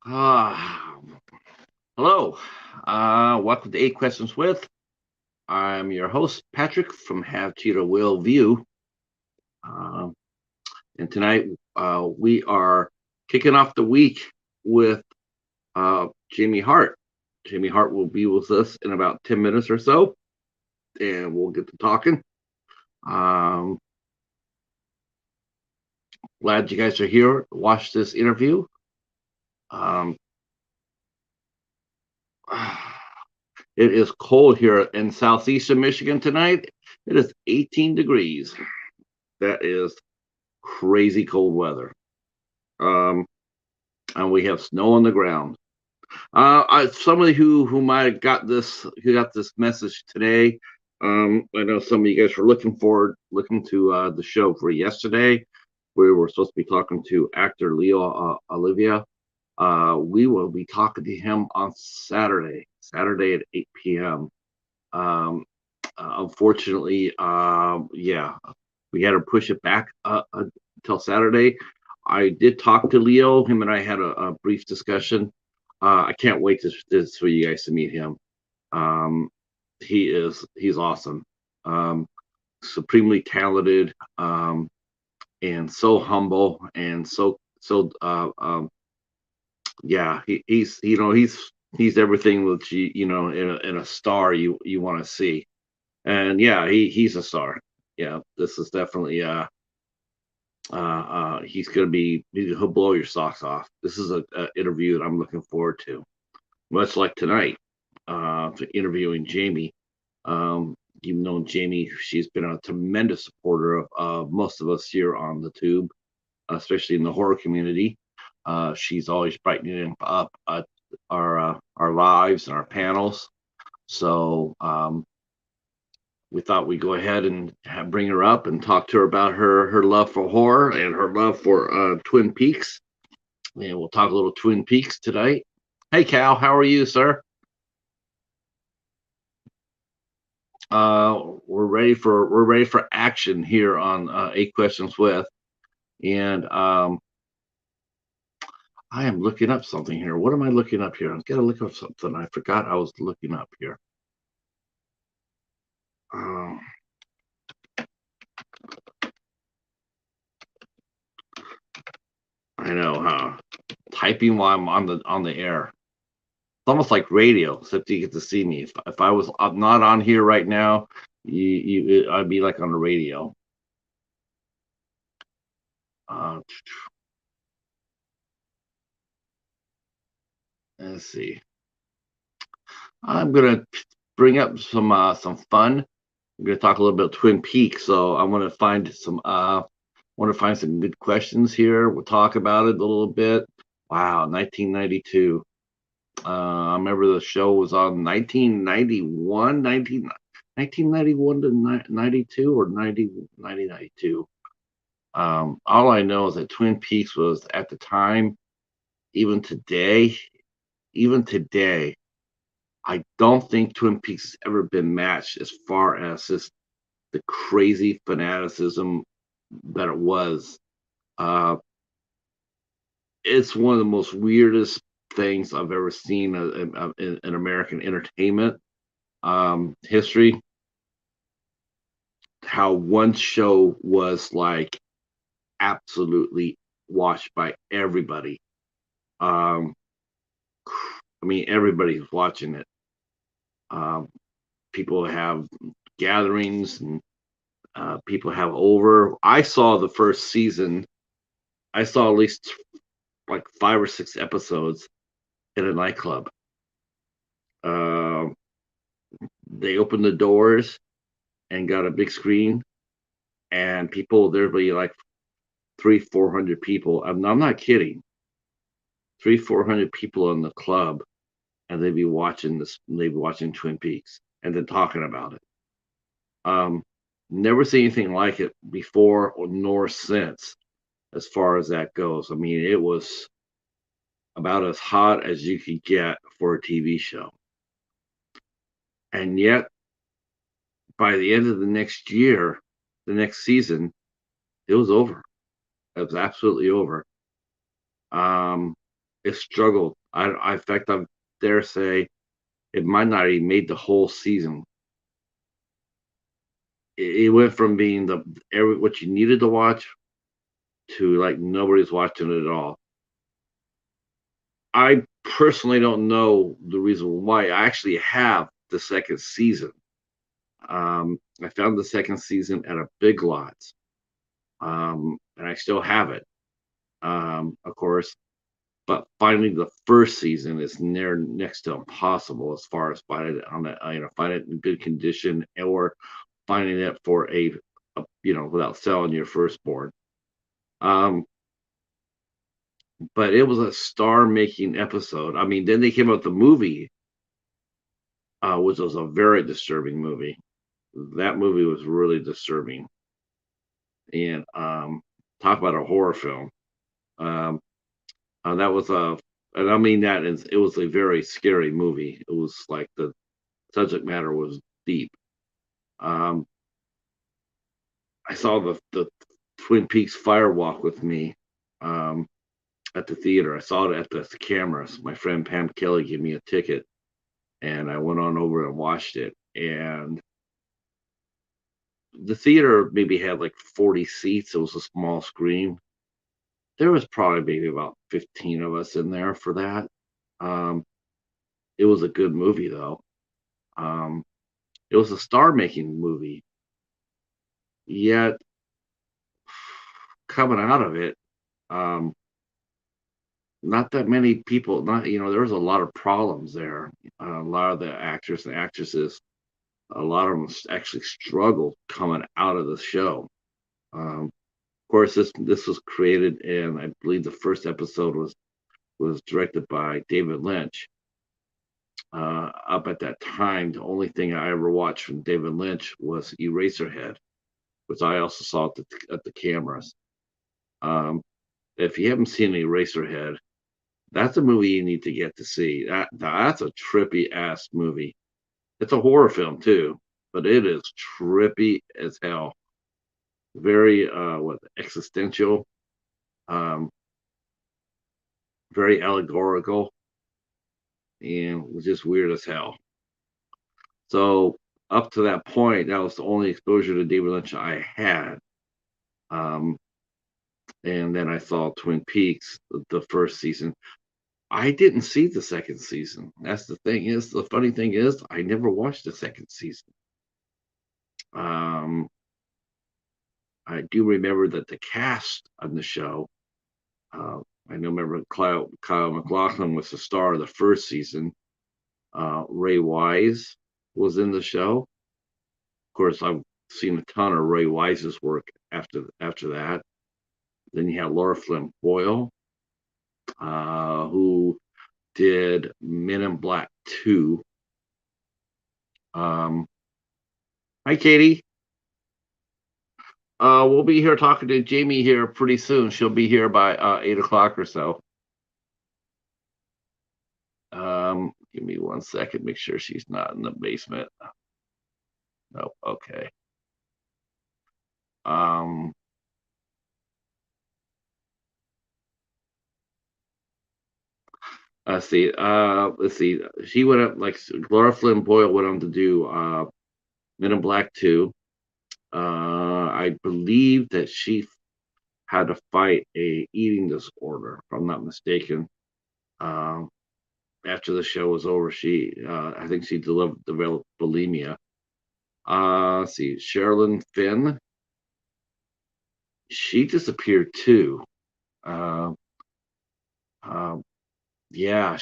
Uh, Hello. Welcome to Eight Questions with. I'm your host, Patrick from Have Cheetah Will View. Um, and tonight we are kicking off the week with Jami Heart. Jami Heart will be with us in about 10 minutes or so, and we'll get to talking. Um, Glad you guys are here to watch this interview. Um, it is cold here in southeastern Michigan tonight. It is 18 degrees. That is crazy cold weather. Um, and we have snow on the ground. Somebody who might have got this message today. I know some of you guys were looking to the show for yesterday. We were supposed to be talking to actor Leo Olivia. We will be talking to him on Saturday at 8 p.m. Um, Unfortunately, yeah, we had to push it back until Saturday. I did talk to Leo. Him and I had a brief discussion. I can't wait for you guys to meet him. Um, he's awesome, supremely talented, and so humble and yeah. He's everything that in a star you want to see. And yeah, he's a star. Yeah, this is definitely he'll blow your socks off. This is a interview that I'm looking forward to, much like tonight, for interviewing Jami. You've known Jami; she's been a tremendous supporter of most of us here on the tube, especially in the horror community. She's always brightening up our lives and our panels. So we thought we'd go ahead and bring her up and talk to her about her love for horror and her love for Twin Peaks. And we'll talk a little Twin Peaks tonight. Hey, Cal, how are you, sir? We're ready for action here on Eight Questions with, and I am looking up something here. What am I looking up here? I'm gonna look up something. I forgot I was looking up here. Um, I know, huh? Typing while I'm on the air. It's almost like radio, except you get to see me. If I was not on here right now, I'd be like on the radio. Uh, let's see. I'm gonna bring up some fun. I'm gonna talk a little bit of Twin Peaks, so I want to find some good questions here. We'll talk about it a little bit. Wow, 1992. I remember the show was on 1991 to 92 or 1992. All I know is that Twin Peaks was at the time, even today, even today, I don't think Twin Peaks has ever been matched as far as just the crazy fanaticism that it was. Uh, it's one of the most weirdest things I've ever seen in American entertainment history. How one show was like absolutely watched by everybody. Um, I mean, everybody's watching it. Um, People have gatherings and people have over. I saw the first season. I saw at least like 5 or 6 episodes in a nightclub. Uh, they opened the doors and got a big screen, and people there'd be like 300-400 people. I'm not kidding. 300-400 people in the club, and they'd be watching this. They'd be watching Twin Peaks and then talking about it. Um, Never seen anything like it before or nor since, as far as that goes. I mean, it was about as hot as you could get for a TV show. And yet, by the end of the next year, the next season, it was over. It was absolutely over. Um, it struggled. In fact, I dare say it might not even made the whole season. It went from being what you needed to watch to like nobody's watching it at all. I personally don't know the reason why. I actually have the second season. I found the second season at a Big Lots, and I still have it. Of course, but finding the first season is next to impossible as far as finding it find it in good condition or finding it for without selling your firstborn. Um, but it was a star-making episode. I mean, then they came out with the movie, which was a very disturbing movie. That movie was really disturbing, and talk about a horror film. Um, that was and I mean that is, it was a very scary movie. It was like the subject matter was deep. Um, I saw the Twin Peaks Fire Walk with me um, at the theater. I saw it at the cameras. My friend Pam Kelly gave me a ticket, and I went on over and watched it. And the theater maybe had like 40 seats. It was a small screen. There was probably maybe about 15 of us in there for that. Um, it was a good movie though. Um, it was a star-making movie. Yet coming out of it, um, not that many people. Not there was a lot of problems there. A lot of the actors and actresses, a lot of them actually struggled coming out of the show. Of course, this was created, and I believe the first episode was directed by David Lynch. Up at that time, the only thing I ever watched from David Lynch was Eraserhead, which I also saw at the cameras. Um, if you haven't seen Eraserhead, that's a movie you need to get to see. That's a trippy ass movie. It's a horror film too, but it is trippy as hell. Very existential, um, very allegorical, and was just weird as hell. So up to that point, that was the only exposure to David Lynch I had. Um, and then I saw Twin Peaks, the first season. I didn't see the second season. That's the thing is, the funny thing is, I never watched the second season. Um, I do remember that the cast on the show, uh, I know, remember Kyle MacLachlan was the star of the first season. Ray Wise was in the show. Of course, I've seen a ton of Ray Wise's work after that. Then you have Laura Flynn Boyle, who did Men in Black 2. Hi, Katie. We'll be here talking to Jamie here pretty soon. She'll be here by 8 o'clock or so. Give me 1 second. Make sure she's not in the basement. No, okay. Let's see. Let's see. She went up like Laura Flynn Boyle went on to do Men in Black 2. I believe that she had to fight a eating disorder, if I'm not mistaken. Um, After the show was over, I think she developed bulimia. Let's see, Sherilyn Finn, she disappeared too. Uh, uh, yeah,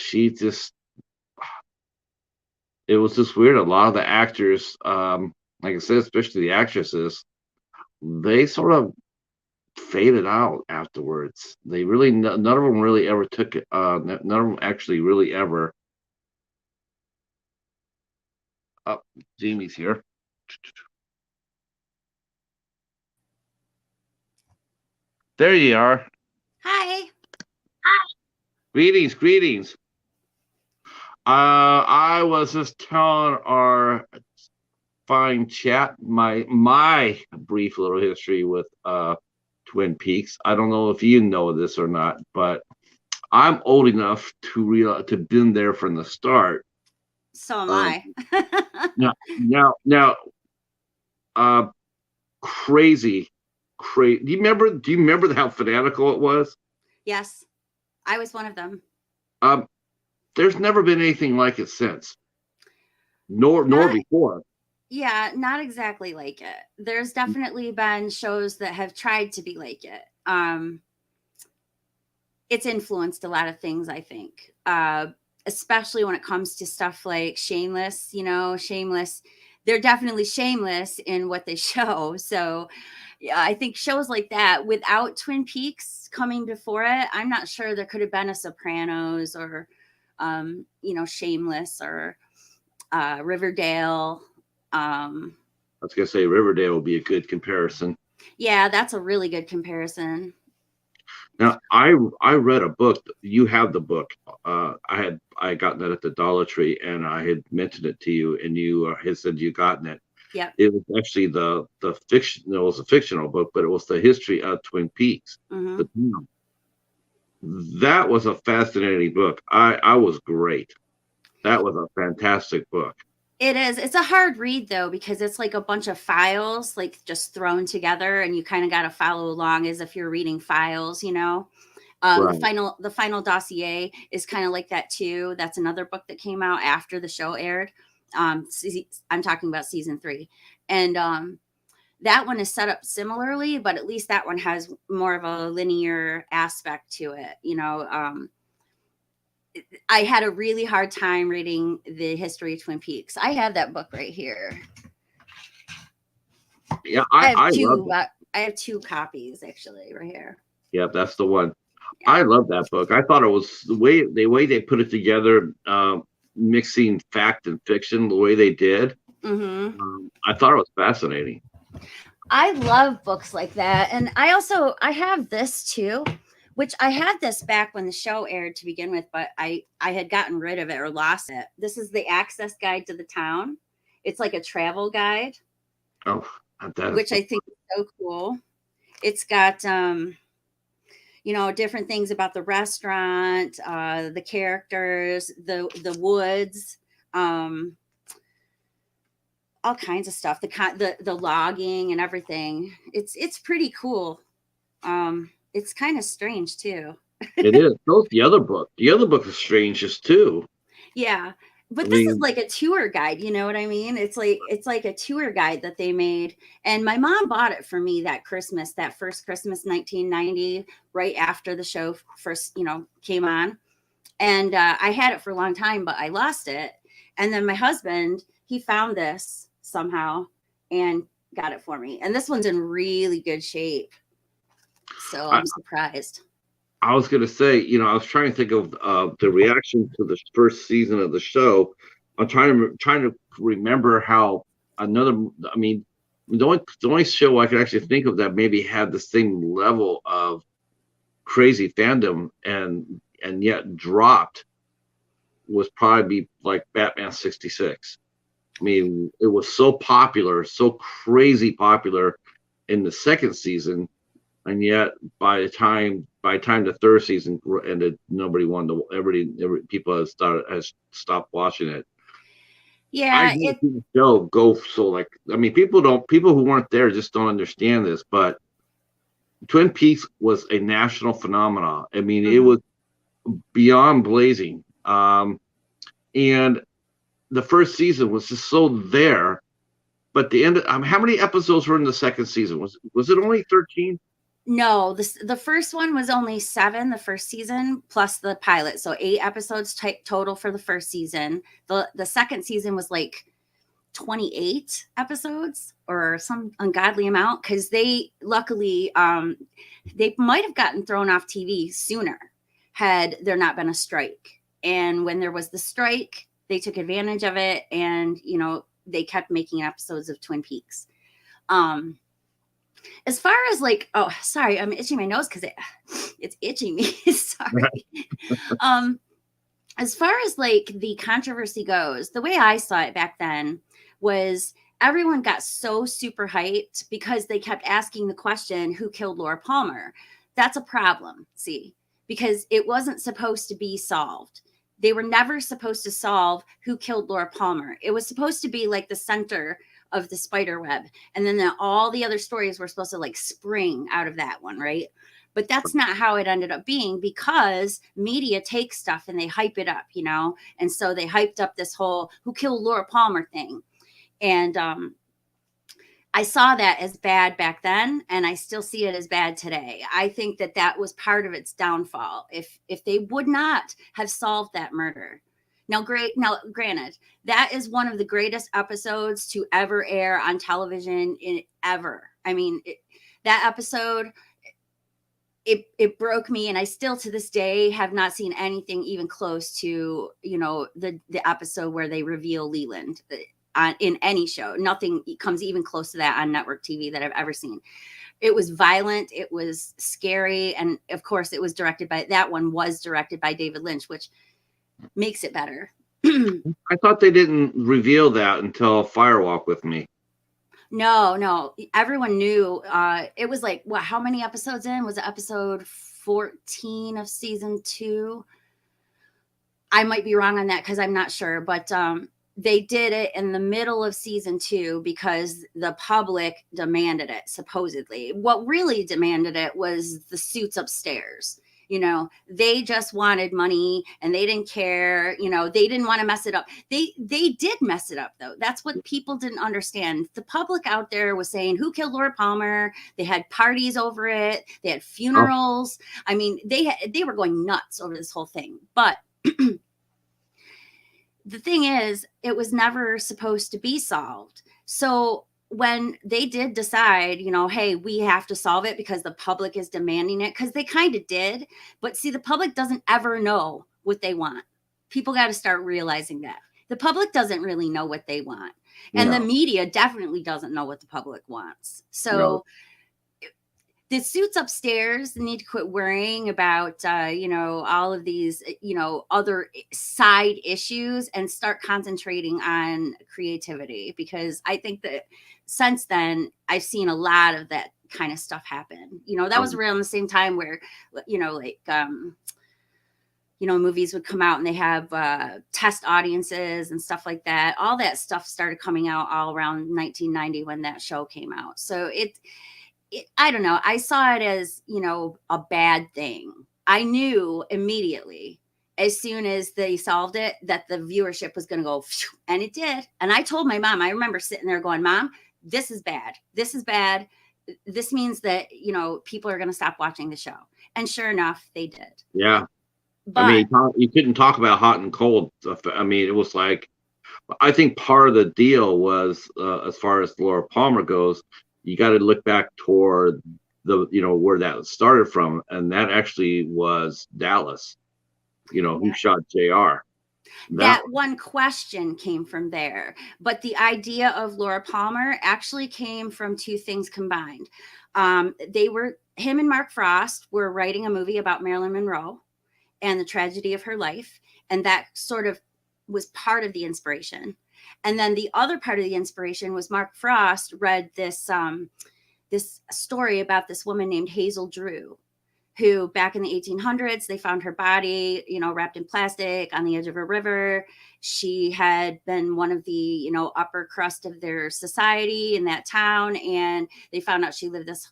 it was just weird. A lot of the actors, like I said, especially the actresses, they sort of faded out afterwards. They really, none of them really ever took it. None of them actually really ever. Oh, Jamie's here. There you are. Hi. Greetings, greetings. I was just telling our fine chat my brief little history with Twin Peaks. I don't know if you know this or not, but I'm old enough to been there from the start. So am Um, I. now, uh, crazy, crazy. Do you remember how fanatical it was? Yes, I was one of them. Um, there's never been anything like it since, nor Not, before. yeah, not exactly like it. There's definitely been shows that have tried to be like it. It's influenced a lot of things, I think. Especially when it comes to stuff like Shameless, Shameless. They're definitely shameless in what they show. So, yeah, I think shows like that without Twin Peaks coming before it, I'm not sure there could have been a Sopranos or, Shameless or Riverdale. Um, I was gonna say Riverdale will be a good comparison. yeah, that's a really good comparison. Now, I read a book. You have the book. I gotten it at the Dollar Tree, and I had mentioned it to you, and you had said you gotten it. Yep. It was actually the fiction. It was a fictional book, but it was the history of Twin Peaks. Mm-hmm. The town. That was a fascinating book. I was great. That was a fantastic book. It is. It's a hard read though because it's like a bunch of files like just thrown together and you kind of got to follow along as if you're reading files. The Right. final dossier is kind of like that too. That's another book that came out after the show aired. I'm talking about season 3. And that one is set up similarly, but at least that one has more of a linear aspect to it. I had a really hard time reading the history of Twin Peaks. I have that book right here. Yeah, I have I loved two. it. I have 2 copies actually right here. Yeah, that's the one. Yeah. I love that book. I thought it was the way they put it together, mixing fact and fiction, the way they did. Mm-hmm. I thought it was fascinating. I love books like that, and I have this too, which I had this back when the show aired to begin with, but I had gotten rid of it or lost it. This is the Access Guide to the Town. It's like a travel guide, Oh, that's which I think is so cool. It's got different things about the restaurant, the characters, the woods, um, all kinds of stuff. The logging and everything. It's pretty cool. It's kind of strange too. it is. So the other book. The other book is strangest too. Yeah. I But this is mean, like a tour guide, you know what I mean? It's like a tour guide that they made. And my mom bought it for me that Christmas, that first Christmas 1990, right after the show first, came on. And I had it for a long time, but I lost it. And then my husband, he found this somehow and got it for me. And this one's in really good shape. So I, I'm surprised. I was gonna say, I was trying to think of the reaction to the first season of the show. I'm trying to remember how another. I mean, the only show I could actually think of that maybe had the same level of crazy fandom and yet dropped was probably like Batman 66. I mean, it was so popular, so crazy popular in the second season, and yet by the time the third season ended, nobody wanted to. Every people has stopped watching it. I've Yeah, never seen the show go so like. I mean, people who weren't there just don't understand this, but Twin Peaks was a national phenomenon. I mean, it mhm. was beyond blazing. And the first season was just so there. But the end, how many episodes were in the second season? Was it only 13? No, the first one was only 7, the first season plus the pilot, so 8 episodes total for the first season. The second season was like 28 episodes or some ungodly amount because they luckily they might have gotten thrown off TV sooner had there not been a strike. And when there was the strike, they took advantage of it and they kept making episodes of Twin Peaks. As far as like, oh, sorry, I'm itching my nose because it's itching me. Sorry. Um, as far as like the controversy goes, the way I saw it back then was everyone got so super hyped because they kept asking the question, who killed Laura Palmer? That's a problem. See, because it wasn't supposed to be solved. They were never supposed to solve who killed Laura Palmer. It was supposed to be like the center of the spider web. And then all the other stories were supposed to like spring out of that one, right? But that's not how it ended up being, because media takes stuff and they hype it up, you know? And so they hyped up this whole who killed Laura Palmer thing. And I saw that as bad back then, and I still see it as bad today. I think that that was part of its downfall. If they would not have solved that murder. Now, granted, that is one of the greatest episodes to ever air on television ever. I mean, that episode, it broke me, and I still to this day have not seen anything even close to, you know, the episode where they reveal Leland. In any show, nothing comes even close to that on network TV that I've ever seen. It was violent, it was scary, and of course it was directed by David Lynch, which makes it better. I thought they didn't reveal that until Firewalk with Me. No, everyone knew. It was like, what, how many episodes in? Was it episode 14 of season 2? I might be wrong on that because I'm not sure, but they did it in the middle of season 2 because the public demanded it, supposedly. What really demanded it was the suits upstairs. You know, they just wanted money and they didn't care. You know, they didn't want to mess it up. They did mess it up, though. That's what people didn't understand. The public out there was saying, who killed Laura Palmer? They had parties over it. They had funerals. Oh. I mean, they were going nuts over this whole thing. But the thing is, it was never supposed to be solved. So when they did decide, you know, hey, we have to solve it because the public is demanding it, because they kind of did. But see, the public doesn't ever know what they want. People got to start realizing that. The public doesn't really know what they want. And the media definitely doesn't know what the public wants. So the suits upstairs need to quit worrying about, you know, all of these, you know, other side issues and start concentrating on creativity, because I think that since then I've seen a lot of that kind of stuff happen. You know, that was around the same time where, you know, like, you know, movies would come out and they have test audiences and stuff like that. All that stuff started coming out all around 1990 when that show came out. So I don't know. I saw it as, you know, a bad thing. I knew immediately as soon as they solved it that the viewership was going to go, and it did. And I told my mom, I remember sitting there going, Mom, this is bad. This is bad. This means that, you know, people are going to stop watching the show. And sure enough, they did. Yeah. But, I mean, you couldn't talk about hot and cold stuff. I mean, it was like, I think part of the deal was, as far as Laura Palmer goes, you got to look back toward the, you know, where that started from. And that actually was Dallas, you know, who shot JR. That one question came from there. But the idea of Laura Palmer actually came from two things combined. Him and Mark Frost were writing a movie about Marilyn Monroe and the tragedy of her life. And that sort of was part of the inspiration. And then the other part of the inspiration was Mark Frost read this story about this woman named Hazel Drew, who back in the 1800s, they found her body, you know, wrapped in plastic on the edge of a river. She had been one of the, you know, upper crust of their society in that town. And they found out she lived this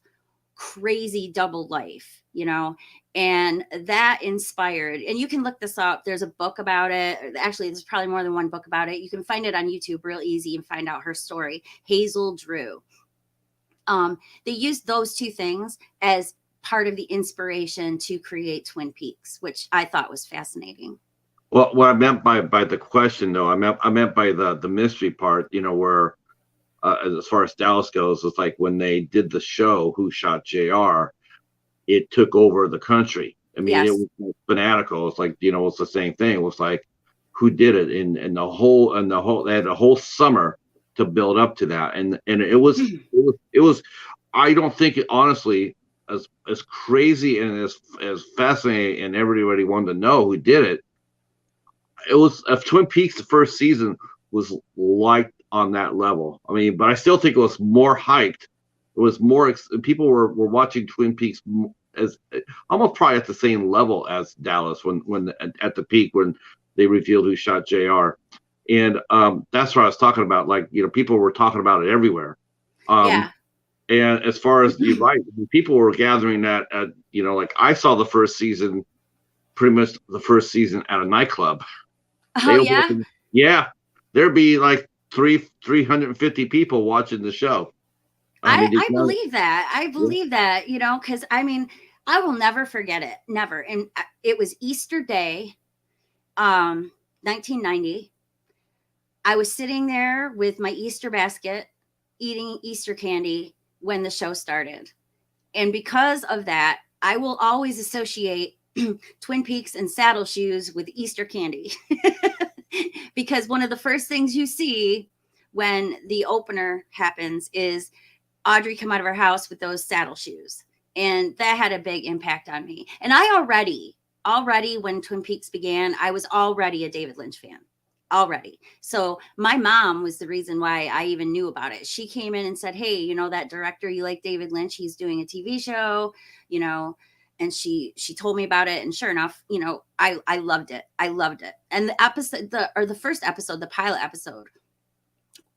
crazy double life, you know, and that inspired, and you can look this up. There's a book about it. Actually, there's probably more than one book about it. You can find it on YouTube real easy and find out her story. Hazel Drew. They used those two things as part of the inspiration to create Twin Peaks, which I thought was fascinating. Well, what I meant by the question, though, I meant by the mystery part, you know, where as far as Dallas goes, it's like when they did the show Who Shot JR, it took over the country. I mean, It was fanatical. It's like, you know, it's the same thing. It was like, who did it? And the whole they had a whole summer to build up to that. And it was I don't think it, honestly, as crazy and as fascinating, and everybody wanted to know who did it. It was Twin Peaks, the first season was liked on that level. I mean, but I still think it was more hyped it was more. People were watching Twin Peaks as almost probably at the same level as Dallas when at the peak when they revealed who shot Jr. And that's what I was talking about. Like, people were talking about it everywhere. Um, Yeah. and as far as you're right, people were gathering that like I saw the first season, pretty much the first season at a nightclub. Oh They were yeah. watching, yeah, there'd be like 350 people watching the show. I mean, I believe that. I yeah. believe that, because I mean, I will never forget it. Never. And it was Easter Day, 1990. I was sitting there with my Easter basket eating Easter candy when the show started. And because of that, I will always associate Twin Peaks and saddle shoes with Easter candy. Because one of the first things you see when the opener happens is Audrey come out of her house with those saddle shoes. And that had a big impact on me. And I already when Twin Peaks began, I was already a David Lynch fan. Already. So my mom was the reason why I even knew about it. She came in and said, "Hey, that director you like, David Lynch, he's doing a TV show, you know." And she told me about it, and sure enough, I loved it. I loved it. And the episode, the first episode, the pilot episode,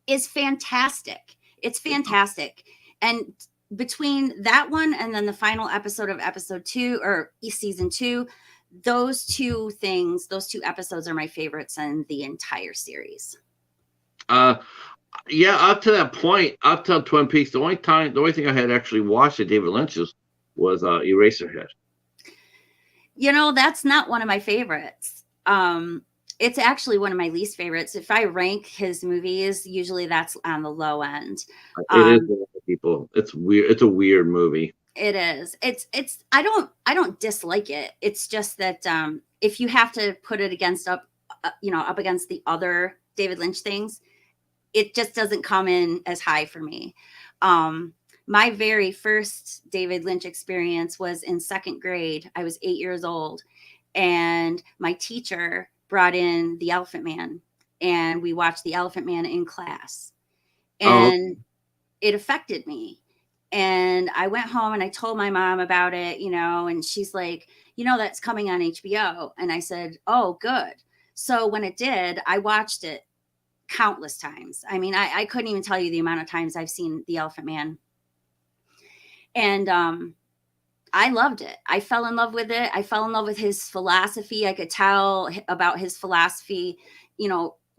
is fantastic. It's fantastic. And between that one and then the final episode of episode 2 or season 2, those two episodes are my favorites in the entire series. Yeah, up to that point, up to Twin Peaks, the only thing I had actually watched at David Lynch's was Eraserhead. That's not one of my favorites. It's actually one of my least favorites. If I rank his movies, usually that's on the low end. It is people. It's weird. It's a weird movie. It is. I don't dislike it. It's just that if you have to put it up against the other David Lynch things, it just doesn't come in as high for me. My very first David Lynch experience was in second grade. I was 8 years old, and my teacher brought in The Elephant Man, and we watched The Elephant Man in class, and it affected me. And I went home and I told my mom about it, and she's like, that's coming on HBO. And I said, oh, good. So when it did, I watched it countless times. I mean, I couldn't even tell you the amount of times I've seen The Elephant Man. And I loved it. I fell in love with it. I fell in love with his philosophy. I could tell about his philosophy,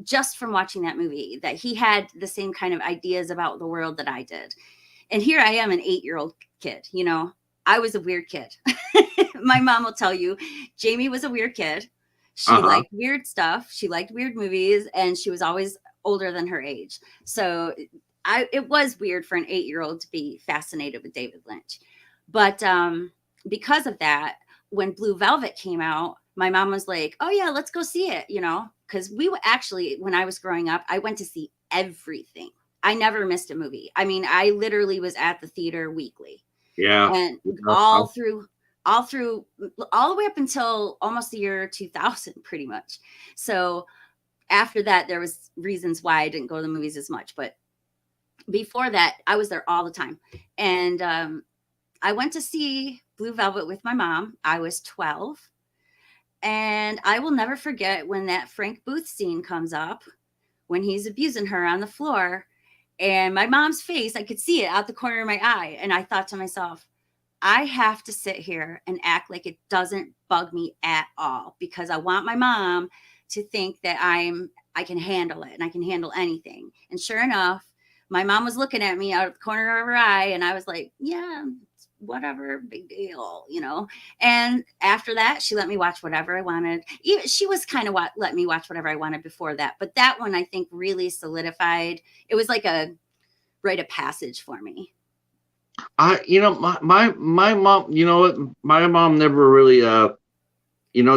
just from watching that movie, that he had the same kind of ideas about the world that I did. And here I am, an 8-year-old kid, I was a weird kid. My mom will tell you, Jamie was a weird kid. She liked weird stuff. She liked weird movies, and she was always older than her age. So it was weird for an 8-year-old to be fascinated with David Lynch. But because of that, when Blue Velvet came out, my mom was like, oh yeah, let's go see it, because we were actually, when I was growing up, I went to see everything. I never missed a movie. I mean, I literally was at the theater weekly. Yeah. And all the way up until almost the year 2000, pretty much. So after that, there was reasons why I didn't go to the movies as much. But before that, I was there all the time. And I went to see Blue Velvet with my mom. I was 12. And I will never forget when that Frank Booth scene comes up, when he's abusing her on the floor. And my mom's face, I could see it out the corner of my eye. And I thought to myself, I have to sit here and act like it doesn't bug me at all, because I want my mom to think that I can handle it and I can handle anything. And sure enough, my mom was looking at me out of the corner of her eye, and I was like, yeah, whatever, big deal, And after that, she let me watch whatever I wanted. She was kind of let me watch whatever I wanted before that, but that one I think really solidified. It was like a rite of passage for me. My mom, my mom never really,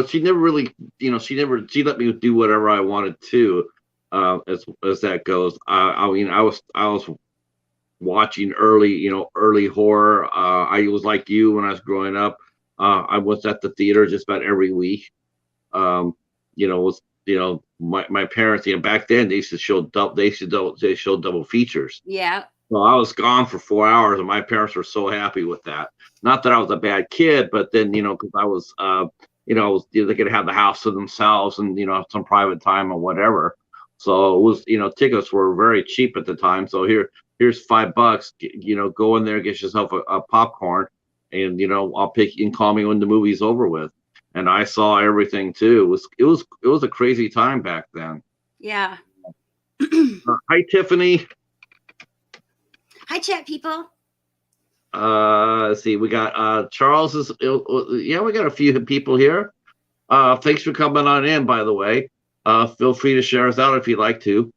she never really, she let me do whatever I wanted to, as that goes. I mean, I was watching early horror. I was like you when I was growing up. I was at the theater just about every week. My parents, back then they used to show double features. Yeah. So I was gone for 4 hours, and my parents were so happy with that. Not that I was a bad kid, but then because I was, they could have the house to themselves, and some private time or whatever. So it was, tickets were very cheap at the time. So here's $5. Go in there, get yourself a popcorn, and I'll pick and call me when the movie's over with. And I saw everything too. It was a crazy time back then. Yeah. Hi, Tiffany. Hi, chat people. Let's see. We got Charles is yeah, we got a few people here. Thanks for coming on in, by the way. Feel free to share us out if you'd like to.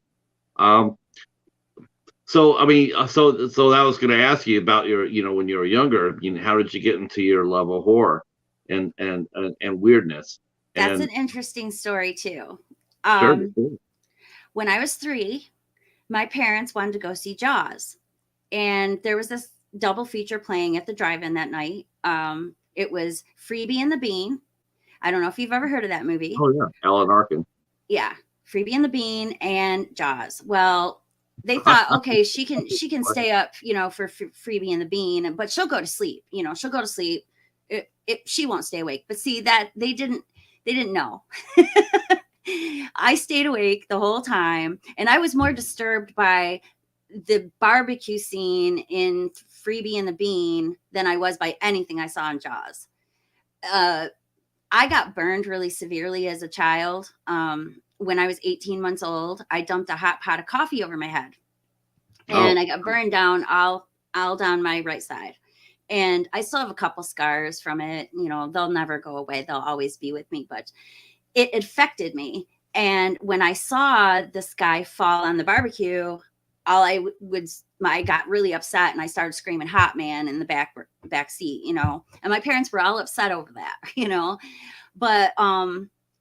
So I mean, so I was going to ask you about your, when you were younger, how did you get into your love of horror and weirdness? That's And an interesting story too. sure. When I was 3, my parents wanted to go see Jaws, and there was this double feature playing at the drive-in that night. It was Freebie and the Bean. I don't know if you've ever heard of that movie. Oh yeah, Alan Arkin. Yeah, Freebie and the Bean and Jaws. Well, they thought, okay, she can stay up, for Freebie and the Bean, but she'll go to sleep. She'll go to sleep. She won't stay awake. But see, that they didn't know. I stayed awake the whole time, and I was more disturbed by the barbecue scene in Freebie and the Bean than I was by anything I saw in Jaws. I got burned really severely as a child. When I was 18 months old, I dumped a hot pot of coffee over my head, and I got burned down all down my right side. And I still have a couple scars from it. They'll never go away. They'll always be with me, but it affected me. And when I saw this guy fall on the barbecue, I got really upset, and I started screaming "Hot Man" in the back seat, and my parents were all upset over that, but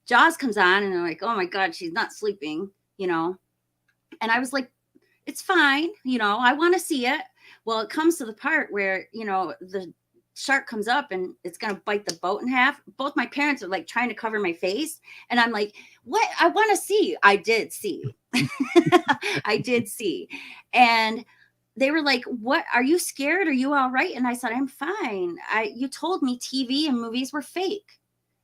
Jaws comes on, and they're like, "Oh my God, she's not sleeping," and I was like, "It's fine, I want to see it." Well, it comes to the part where the shark comes up and it's going to bite the boat in half. Both my parents are like trying to cover my face, and I'm like, "What? I want to see." I did see. I did see. And they were like, "What? Are you scared? Are you all right?" And I said, "I'm fine. You told me TV and movies were fake."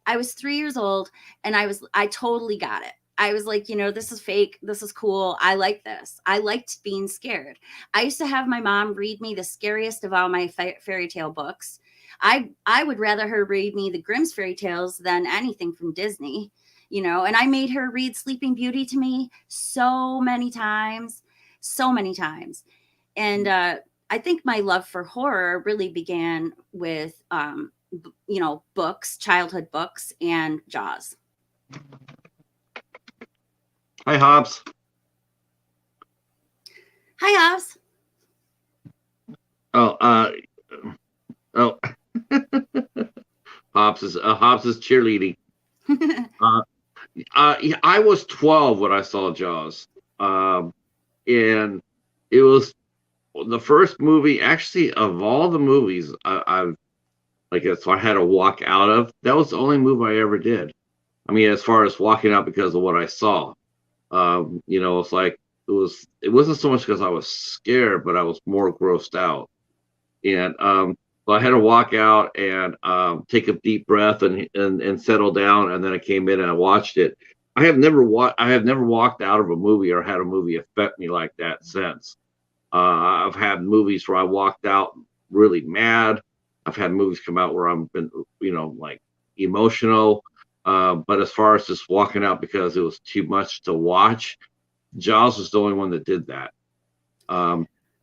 I was 3 years old, and I totally got it. I was like, this is fake. This is cool. I like this. I liked being scared. I used to have my mom read me the scariest of all my fairy tale books. I would rather her read me the Grimm's fairy tales than anything from Disney, and I made her read Sleeping Beauty to me so many times. And I think my love for horror really began with, books, childhood books, and Jaws. Hi, Hobbs. Hi, Hobbs. Oh. Hobbs is cheerleading. I was 12 when I saw Jaws, and it was the first movie, actually, of all the movies I've so I had to walk out of. That was the only movie I ever did. I mean, as far as walking out because of what I saw, it's like it wasn't so much because I was scared, but I was more grossed out, and so I had to walk out and take a deep breath and settle down, and then I came in and I watched it. I have never walked out of a movie or had a movie affect me like that since. I've had movies where I walked out really mad. I've had movies come out where I've been, like emotional. But as far as just walking out because it was too much to watch, Jaws was the only one that did that.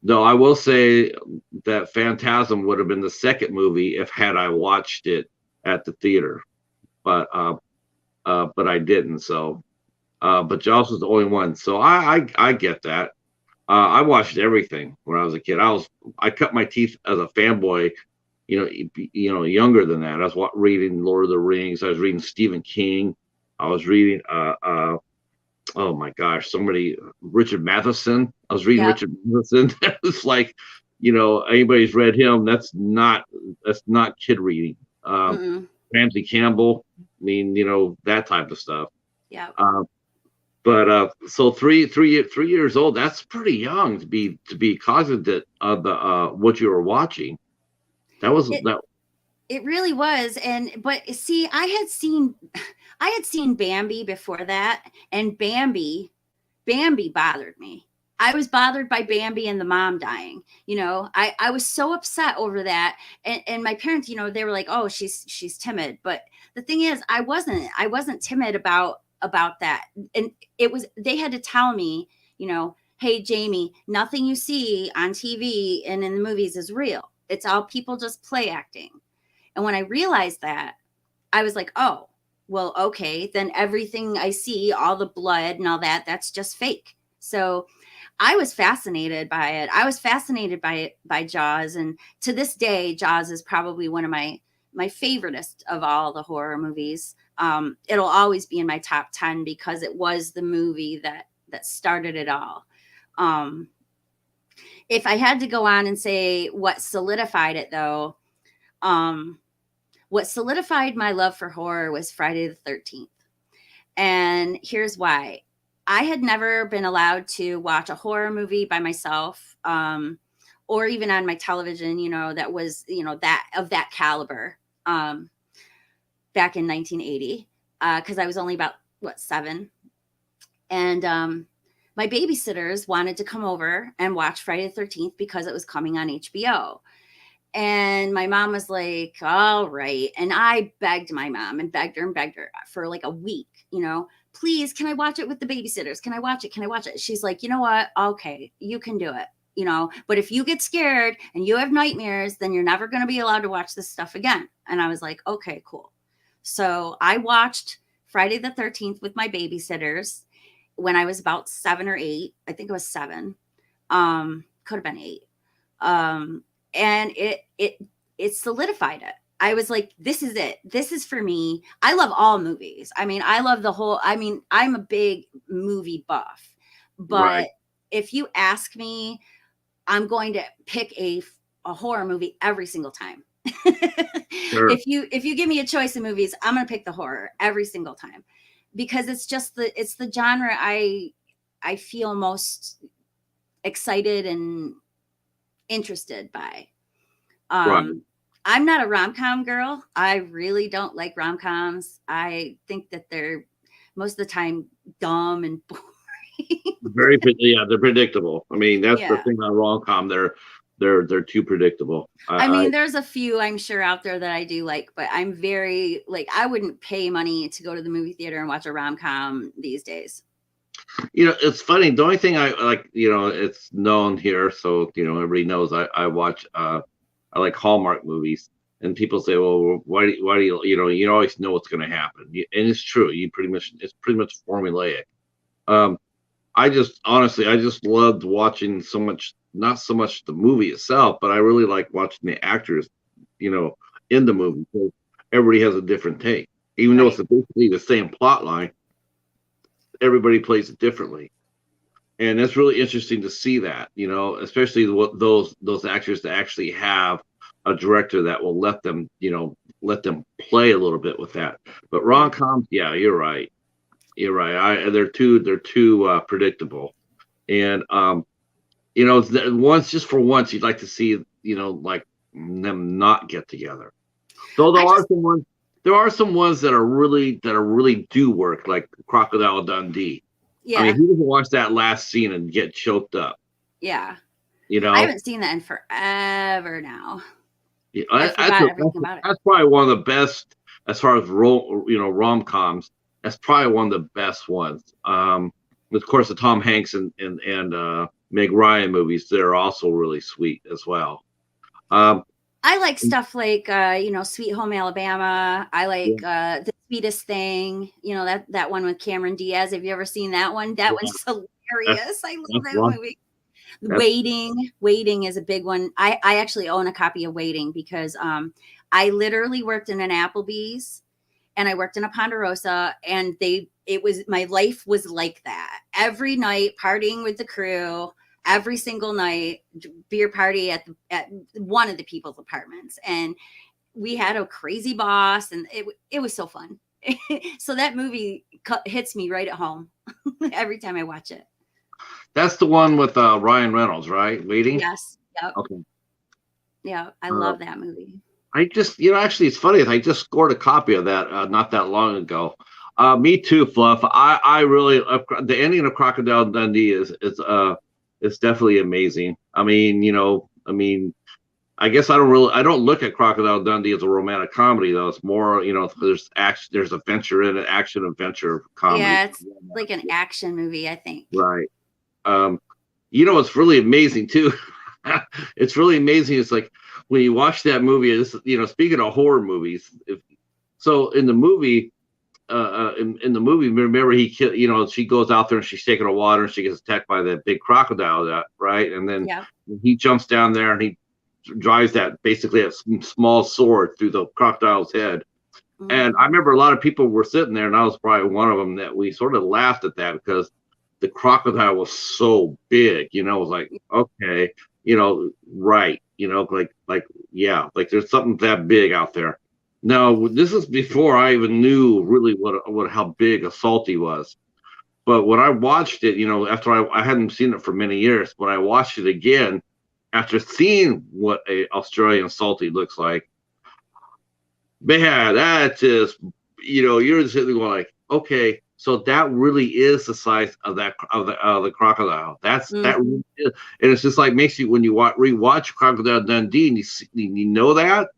Though I will say that Phantasm would have been the second movie if had I watched it at the theater, but I didn't. So, but Jaws was the only one. So I get that. I watched everything when I was a kid. I cut my teeth as a fanboy, younger than that. I was reading Lord of the Rings. I was reading Stephen King. I was reading oh my gosh, Richard Matheson. I was reading Richard Matheson. It's like, anybody's read him. That's not kid reading. Ramsey Campbell. I mean, that type of stuff. Yeah. But so 3 years old, that's pretty young to be cognizant of the what you were watching. That was It that it really was. And but see, I had seen Bambi before that, and Bambi bothered me. I was bothered by Bambi and the mom dying. I was so upset over that. And my parents, they were like, "Oh, she's timid." But the thing is, I wasn't timid about that. And they had to tell me, "Hey, Jamie, nothing you see on TV and in the movies is real. It's all people just play acting." And when I realized that, I was like, "Oh, well, okay, then everything I see, all the blood and all that, that's just fake." So I was fascinated by it. I was fascinated by Jaws, and to this day, Jaws is probably one of my favoriteest of all the horror movies. It'll always be in my top 10 because it was the movie that started it all. Um, if I had to go on and say what solidified it, though, um, what solidified my love for horror was Friday the 13th. And here's why. I had never been allowed to watch a horror movie by myself, or even on my television, that was, that of that caliber, back in 1980, because I was only about, 7. And my babysitters wanted to come over and watch Friday the 13th because it was coming on HBO. And my mom was like, "All right." And I begged my mom and begged her for like a week, "Please, can I watch it with the babysitters? Can I watch it? Can I watch it?" She's like, "You know what? Okay, you can do it, but if you get scared and you have nightmares, then you're never going to be allowed to watch this stuff again." And I was like, "Okay, cool." So I watched Friday the 13th with my babysitters when I was about 7 or 8. I think it was 7. Could have been 8. And it solidified it. I was like, "This is it. This is for me." I love all movies. I mean, I'm a big movie buff. right. But if you ask me, I'm going to pick a horror movie every single time. Sure. If you give me a choice of movies, I'm going to pick the horror every single time because it's the genre I feel most excited and interested by. Right. Um, I'm not a rom-com girl. I really don't like rom-coms. I think that they're most of the time dumb and boring. Yeah, they're predictable. I mean, that's the Yeah. thing about rom-com. They're too predictable. I mean, there's a few I'm sure out there that I do like, but I'm very like I wouldn't pay money to go to the movie theater and watch a rom-com these days. It's funny. The only thing I like, it's known here, so everybody knows. I watch. I like Hallmark movies, and people say, "Well, why do you always know what's going to happen?" And it's true. It's pretty much formulaic. Um, I just loved watching so much. Not so much the movie itself, but I really like watching the actors, you know, in the movie. So everybody has a different take, even though it's Right. basically the same plot line. Everybody plays it differently. And that's really interesting to see that, especially what those actors that actually have a director that will let them play a little bit with that. But Yeah. rom-coms, yeah, you're right. You're right. They're too predictable. And once, just for once, you'd like to see, like, them not get together. Though I just there are some ones that really do work, like Crocodile Dundee. I mean, yeah, who doesn't watch that last scene and get choked up? yeah. You I know, haven't seen that in forever now. Yeah, I forgot everything about it. that's probably one of the best as far as rom coms. That's probably one of the best ones. Of course, the Tom Hanks and Meg Ryan movies, they're also really sweet as well. Um, I like stuff like Sweet Home Alabama. I yeah, like The Sweetest Thing. That one with Cameron Diaz. Have you ever seen that one? That yeah, one's that's hilarious. I love that's that one. movie. That's Waiting is a big one. I actually own a copy of Waiting because I literally worked in an Applebee's and I worked in a Ponderosa, and it was my life was like that. Every night partying with the crew, every single night beer party at one of the people's apartments, and we had a crazy boss, and it was so fun. So that movie hits me right at home every time I watch it. That's the one with Ryan Reynolds, right? Waiting. Yes. Yep. Okay. Yeah. I Uh, love that movie. I just, actually, it's funny. I just scored a copy of that not that long ago. Me too, Fluff. I really the ending of Crocodile Dundee is definitely amazing. I mean, I guess I don't look at Crocodile Dundee as a romantic comedy though. It's more, there's action, there's adventure in it, action adventure comedy. Yeah. It's like an action movie, I think. Right. Um, it's really amazing too. It's really amazing. It's like when you watch that movie, speaking of horror movies, so in the movie, in the movie, remember she goes out there and she's taking a water and she gets attacked by that big crocodile, right? And then Yeah. he jumps down there and he drives that basically a small sword through the crocodile's head. And I remember a lot of people were sitting there, and I was probably one of them, that we sort of laughed at that because the crocodile was so big. It was like, okay, right, yeah, like there's something that big out there. No, this is before I even knew really what how big a salty was. But when I watched it, after I hadn't seen it for many years, when I watched it again, after seeing what a Australian salty looks like, man, that just, you're just sitting there going like, okay, so that really is the size of the crocodile. That really is. And it's just like makes you, when you rewatch Crocodile Dundee and you know that,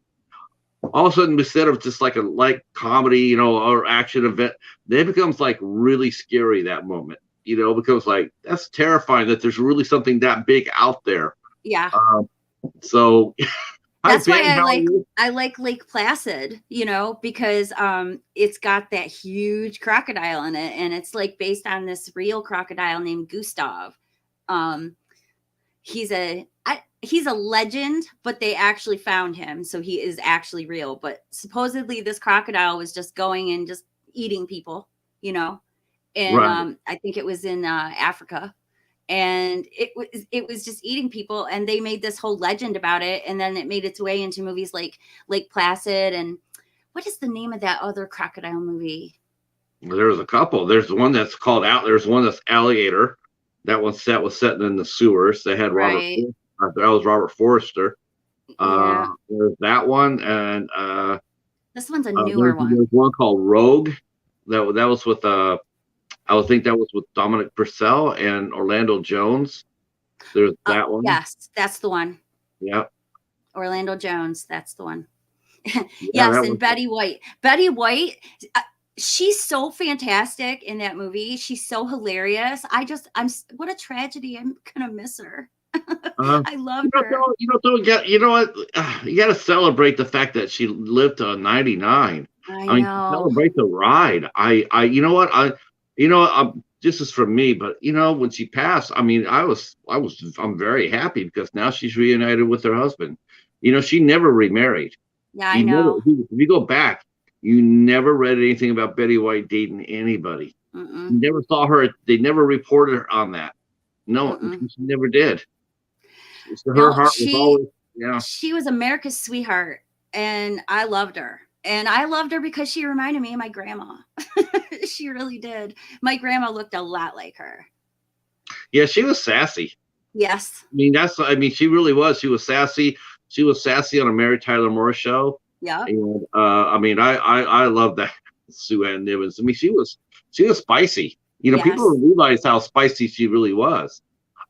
all of a sudden, instead of just like a light comedy, or action event, then it becomes like really scary. That moment, becomes like, that's terrifying that there's really something that big out there. Yeah. So hi, That's why Ben, how are you? I like Lake Placid, because it's got that huge crocodile in it, and it's like based on this real crocodile named Gustav. Um, he's a legend, but they actually found him, so he is actually real. But supposedly this crocodile was just going and just eating people, and Right. I think it was in Africa, and it was just eating people, and they made this whole legend about it, and then it made its way into movies like Lake Placid. And what is the name of that other crocodile movie? There's a couple. There's the one that's called out. There's one that's Alligator. That was set in the sewers. They had Right. That was Robert Forster. Yeah. There's that one, and This one's a newer one. there's one called Rogue. That was with I would think that was with Dominic Purcell and Orlando Jones. There's that one. Yes, that's the one. Yeah. Orlando Jones, that's the one. Yeah, Yes, that and was. Betty White. Betty White, she's so fantastic in that movie. She's so hilarious. What a tragedy. I'm gonna miss her. I loved her. You know what? You got to celebrate the fact that she lived to 99. I I mean, know. celebrate the ride. You know what? This is from me, but when she passed, I mean, I'm very happy because now she's reunited with her husband. She never remarried. Yeah, I You never, know. if you go back, you never read anything about Betty White dating anybody. Mm-mm, You never saw her. They never reported her on that. No, mm-mm. she never did. So her No, heart was always, yeah. she was America's sweetheart, and I loved her. And I loved her because she reminded me of my grandma. She really did. My grandma looked a lot like her. Yeah, she was sassy. Yes. I mean, she really was. She was sassy. She was sassy on a Mary Tyler Moore show. Yep. And I mean, I love that Sue Ann Nivens. I mean, she was spicy. People Yes. don't realize how spicy she really was.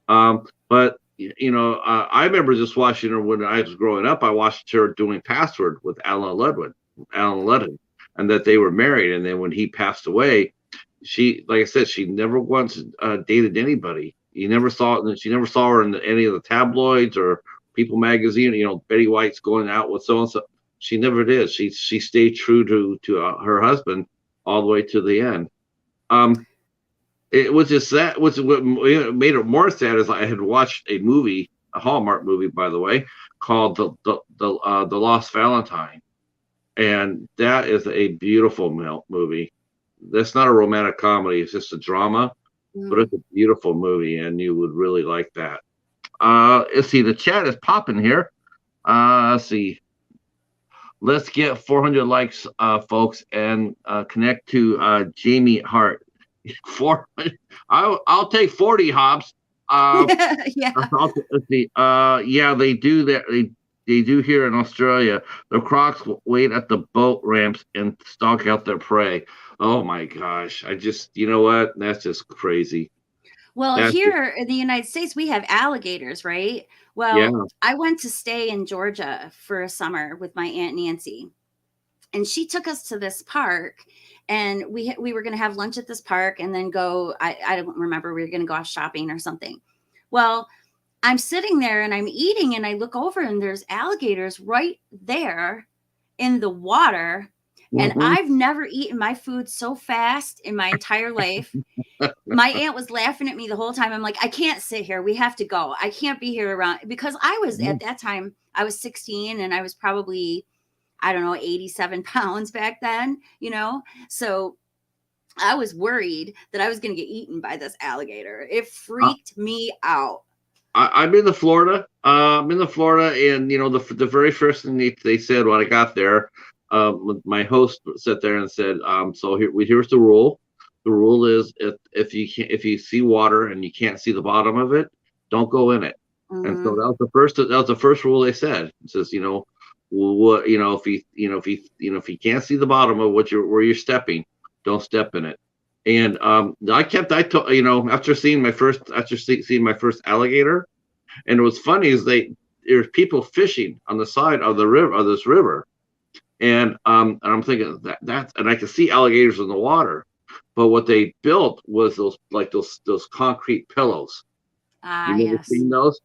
But I remember just watching her when I was growing up. I watched her doing Password with Alan Ludden, and that they were married. And then when he passed away, like I said, she never once dated anybody. You never saw it. She never saw her in any of the tabloids or People magazine. Betty White's going out with so and so. She never did. She stayed true to her husband all the way to the end. It was just that. What made it more sad is I had watched a movie, a Hallmark movie, by the way, called the Lost Valentine, and that is a beautiful movie. That's not a romantic comedy; it's just a drama, but it's a beautiful movie, and you would really like that. Let's see, the chat is popping here. Let's see. Let's get 400 likes, folks, and connect to Jami Heart. 400. I'll take 40, Hobbs. Yeah. Let's see. Yeah, they do that. They do here in Australia. The crocs wait at the boat ramps and stalk out their prey. Oh my gosh! I just, you know what? That's just crazy. Well, That's just, here in the United States, we have alligators, right? yeah. Well, I went to stay in Georgia for a summer with my Aunt Nancy, and she took us to this park, and we were going to have lunch at this park and then go. I don't remember, we were going to go off shopping or something. Well, I'm sitting there and I'm eating, and I look over and there's alligators right there in the water. And Hmm. I've never eaten my food so fast in my entire life. My aunt was laughing at me the whole time. I'm like, I can't sit here. We have to go. I can't be here around, because I was at that time, I was 16 and I was probably, I don't know, 87 pounds back then, you know? So I was worried that I was going to get eaten by this alligator. It freaked me out. I'm in the Florida. I'm in the Florida, and the very first thing they said when I got there, my host sat there and said, "So here's the rule. The rule is if you see water and you can't see the bottom of it, don't go in it." And so Mm, that was the first rule they said. It says, what if you can't see the bottom of where you're stepping, don't step in it. And I told seeing my first alligator, and what's funny is there's people fishing on the side of the river, of this river, and I'm thinking and I can see alligators in the water, but what they built was those concrete pillows. You never yes. seen those?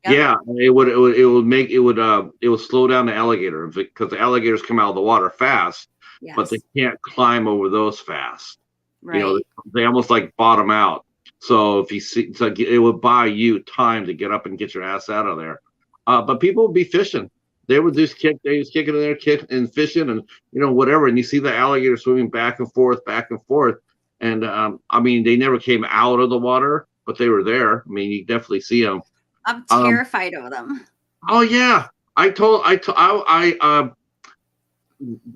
Yep. Yeah, it would slow down the alligator because the alligators come out of the water fast, but they Yes. can't climb over those fast. You know, Right. they almost like bottom out. So if you see, it's like it would buy you time to get up and get your ass out of there. But people would be fishing. They just kick it in there, kick and fishing, and whatever. And you see the alligator swimming back and forth. And I mean, they never came out of the water, but they were there. I mean, you definitely see them. I'm Um, terrified of them. oh yeah,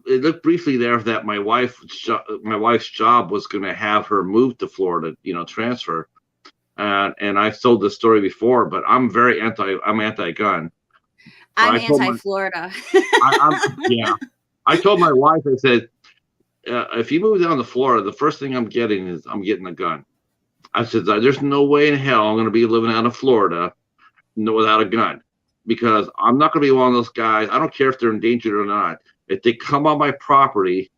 it looked briefly there that my wife's job was going to have her move to Florida, transfer. And I told this story before, but I'm anti-gun. So I'm I told anti Florida. I'm yeah, I told my wife, I said, if you move down to Florida, the first thing I'm getting a gun. I said, there's no way in hell I'm going to be living out of Florida without a gun, because I'm not going to be one of those guys. I don't care if they're endangered or not. If they come on my property,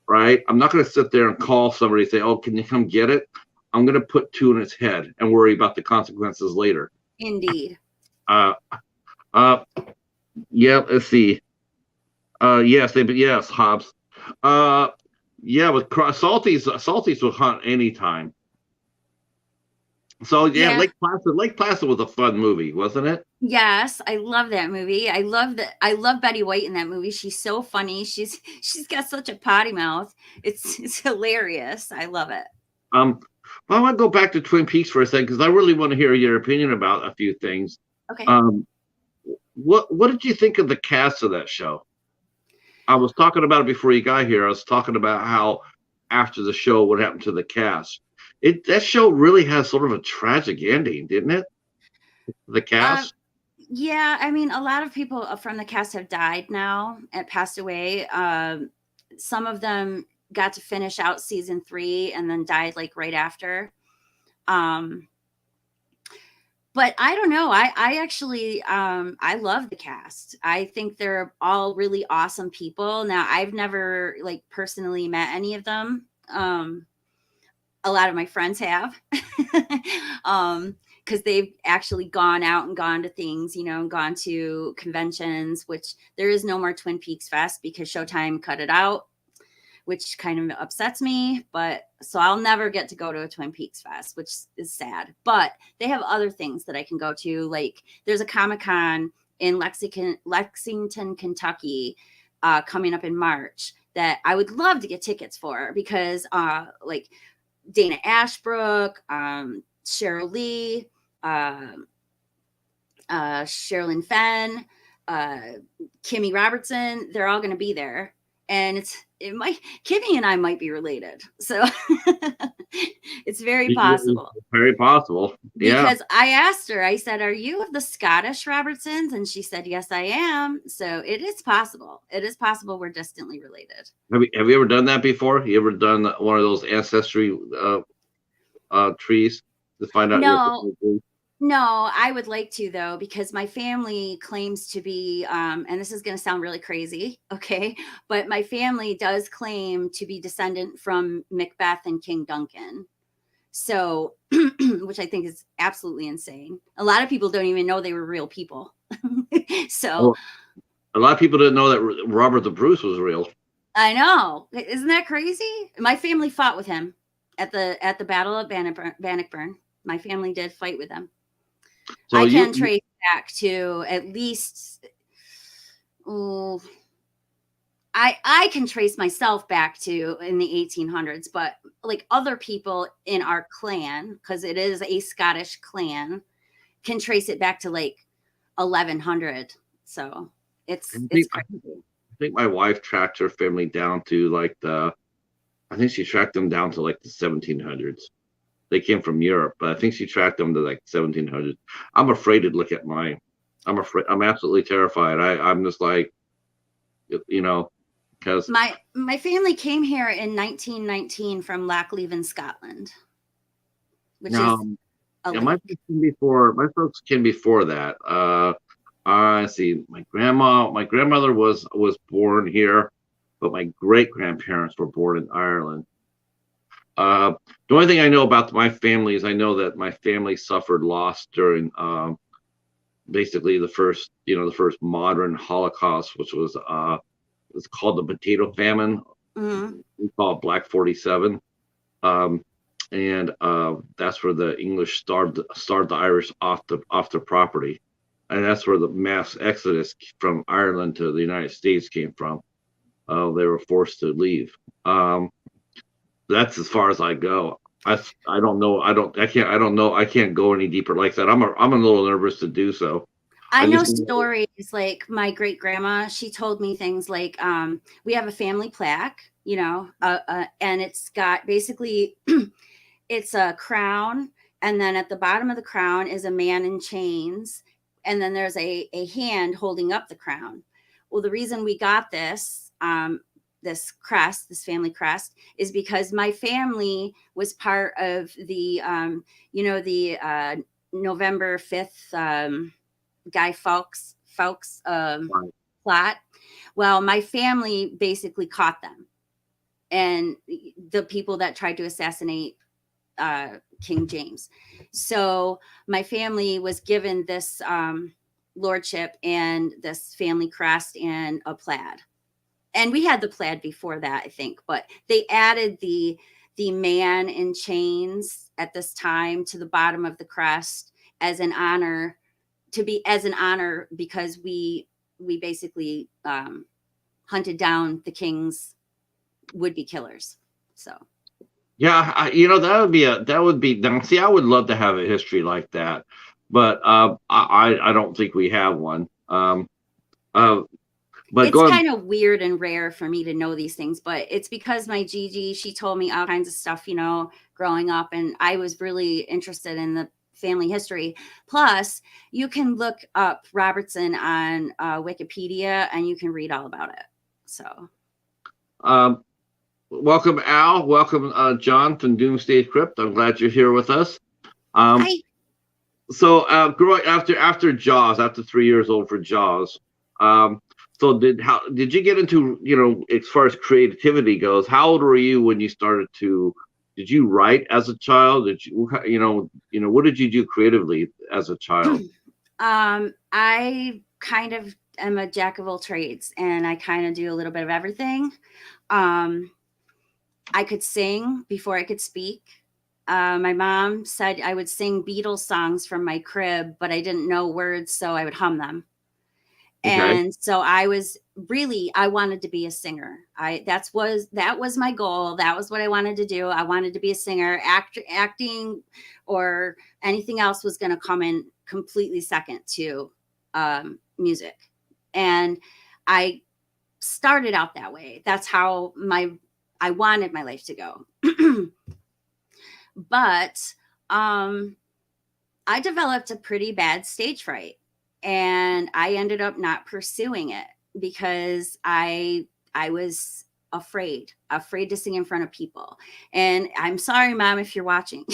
right, I'm not going to sit there and call somebody and say, "Oh, can you come get it?" I'm going to put two in its head and worry about the consequences later. Indeed. Uh, uh, yeah. Let's see. Yes, Hobbs. Uh, yeah, with salties will hunt anytime. So yeah, Yeah. Lake Placid was a fun movie, wasn't it? Yes, I love that movie. I love Betty White in that movie. She's so funny. She's got such a potty mouth. It's hilarious. I love it. Um, well, I want to go back to Twin Peaks for a second because I really want to hear your opinion about a few things. Okay. Um, what did you think of the cast of that show? I was talking about it before you got here. I was talking about how after the show, what happened to the cast. That show really has sort of a tragic ending, didn't it? The Uh cast. yeah, I mean, a lot of people from the cast have died now and passed away. Some of them got to finish out season 3 and then died like right after. Um but I don't know. I actually I love the cast. I think they're all really awesome people. Now, I've never like personally met any of them. A lot of my friends have. Because they've actually gone out and gone to things, and gone to conventions, which there is no more Twin Peaks Fest because Showtime cut it out, which kind of upsets me. But so I'll never get to go to a Twin Peaks Fest, which is sad. But they have other things that I can go to. Like there's a Comic-Con in Lexington, Kentucky, coming up in March that I would love to get tickets for because like Dana Ashbrook, Cheryl Lee, uh, Sherilyn Fenn, uh, Kimmy Robertson, they're all going to be there. And Kimmy and I might be related. So it's very possible. Very possible. Yeah. Because I asked her, I said, "Are you of the Scottish Robertsons?" And she said, "Yes, I am." So it is possible. It is possible we're distantly related. Have you ever done that before? You ever done one of those ancestry trees to find out your No, family? no, I would like to though, because my family claims to be, and this is going to sound really crazy, okay, but my family does claim to be descendant from Macbeth and King Duncan. So, which I think is absolutely insane. A lot of people don't even know they were real people. So, Well, a lot of people didn't know that Robert the Bruce was real. I know. Isn't that crazy? My family fought with him at the Battle of Bannockburn. My family did fight with him. So I can trace back to at least, oh, I can trace myself back to in the 1800s, but like other people in our clan, because it is a Scottish clan, can trace it back to like 1100. So it's crazy. I think my wife tracked her family down to like I think she tracked them down to like the 1700s. They came from Europe, but I think she tracked them to like 1700s. I'm afraid to look at mine. I'm afraid. I'm absolutely terrified. I'm just like, because my family came here in 1919 from Lochleven, Scotland, which is a yeah, lake. my folks came before that. I see. My grandmother was born here, but my great grandparents were born in Ireland. The only thing I know about my family is I know that my family suffered loss during basically the first modern Holocaust, which was it's called the potato famine. Mm-hmm. We call it Black 47. Um, and that's where the English starved the Irish off the property, and that's where the mass exodus from Ireland to the United States came from. They were forced to leave. That's as far as I go. I don't know. I don't know. I can't go any deeper like that. I'm a little nervous to do so. I I know just stories like my great grandma. She told me things like, we have a family plaque, and it's got basically it's a crown, and then at the bottom of the crown is a man in chains, and then there's a hand holding up the crown. Well, the reason we got this crest, this family crest, is because my family was part of the the November 5th Guy Fawkes plot. Well, my family basically caught them, and the people that tried to assassinate King James. So my family was given this lordship and this family crest and a plaid. And we had the plaid before that, I think, but they added the man in chains at this time to the bottom of the crest as an honor because we basically hunted down the king's would-be killers. So yeah, that would be now. See, I would love to have a history like that, but I don't think we have one. Uh, but it's going kind of weird and rare for me to know these things, but it's because my Gigi, she told me all kinds of stuff, growing up, and I was really interested in the family history. Plus, you can look up Robertson on Wikipedia and you can read all about it. So, um, welcome Al, welcome John from Doomsday Crypt. I'm glad you're here with us. hi. So growing after Jaws, after 3 years old for Jaws, so did you get into as far as creativity goes? How old were you when you started to? Did you write as a child? Did what did you do creatively as a child? I kind of am a jack of all trades, and I kind of do a little bit of everything. Um, I could sing before I could speak. My mom said I would sing Beatles songs from my crib, but I didn't know words, so I would hum them. Okay. And so I wanted to be a singer. That was my goal. That was what I wanted to do. I wanted to be a singer. Acting or anything else was going to come in completely second to music. And I started out that way. That's how I wanted my life to go. But I developed a pretty bad stage fright, and I ended up not pursuing it because I was afraid to sing in front of people. And I'm sorry, Mom, if you're watching,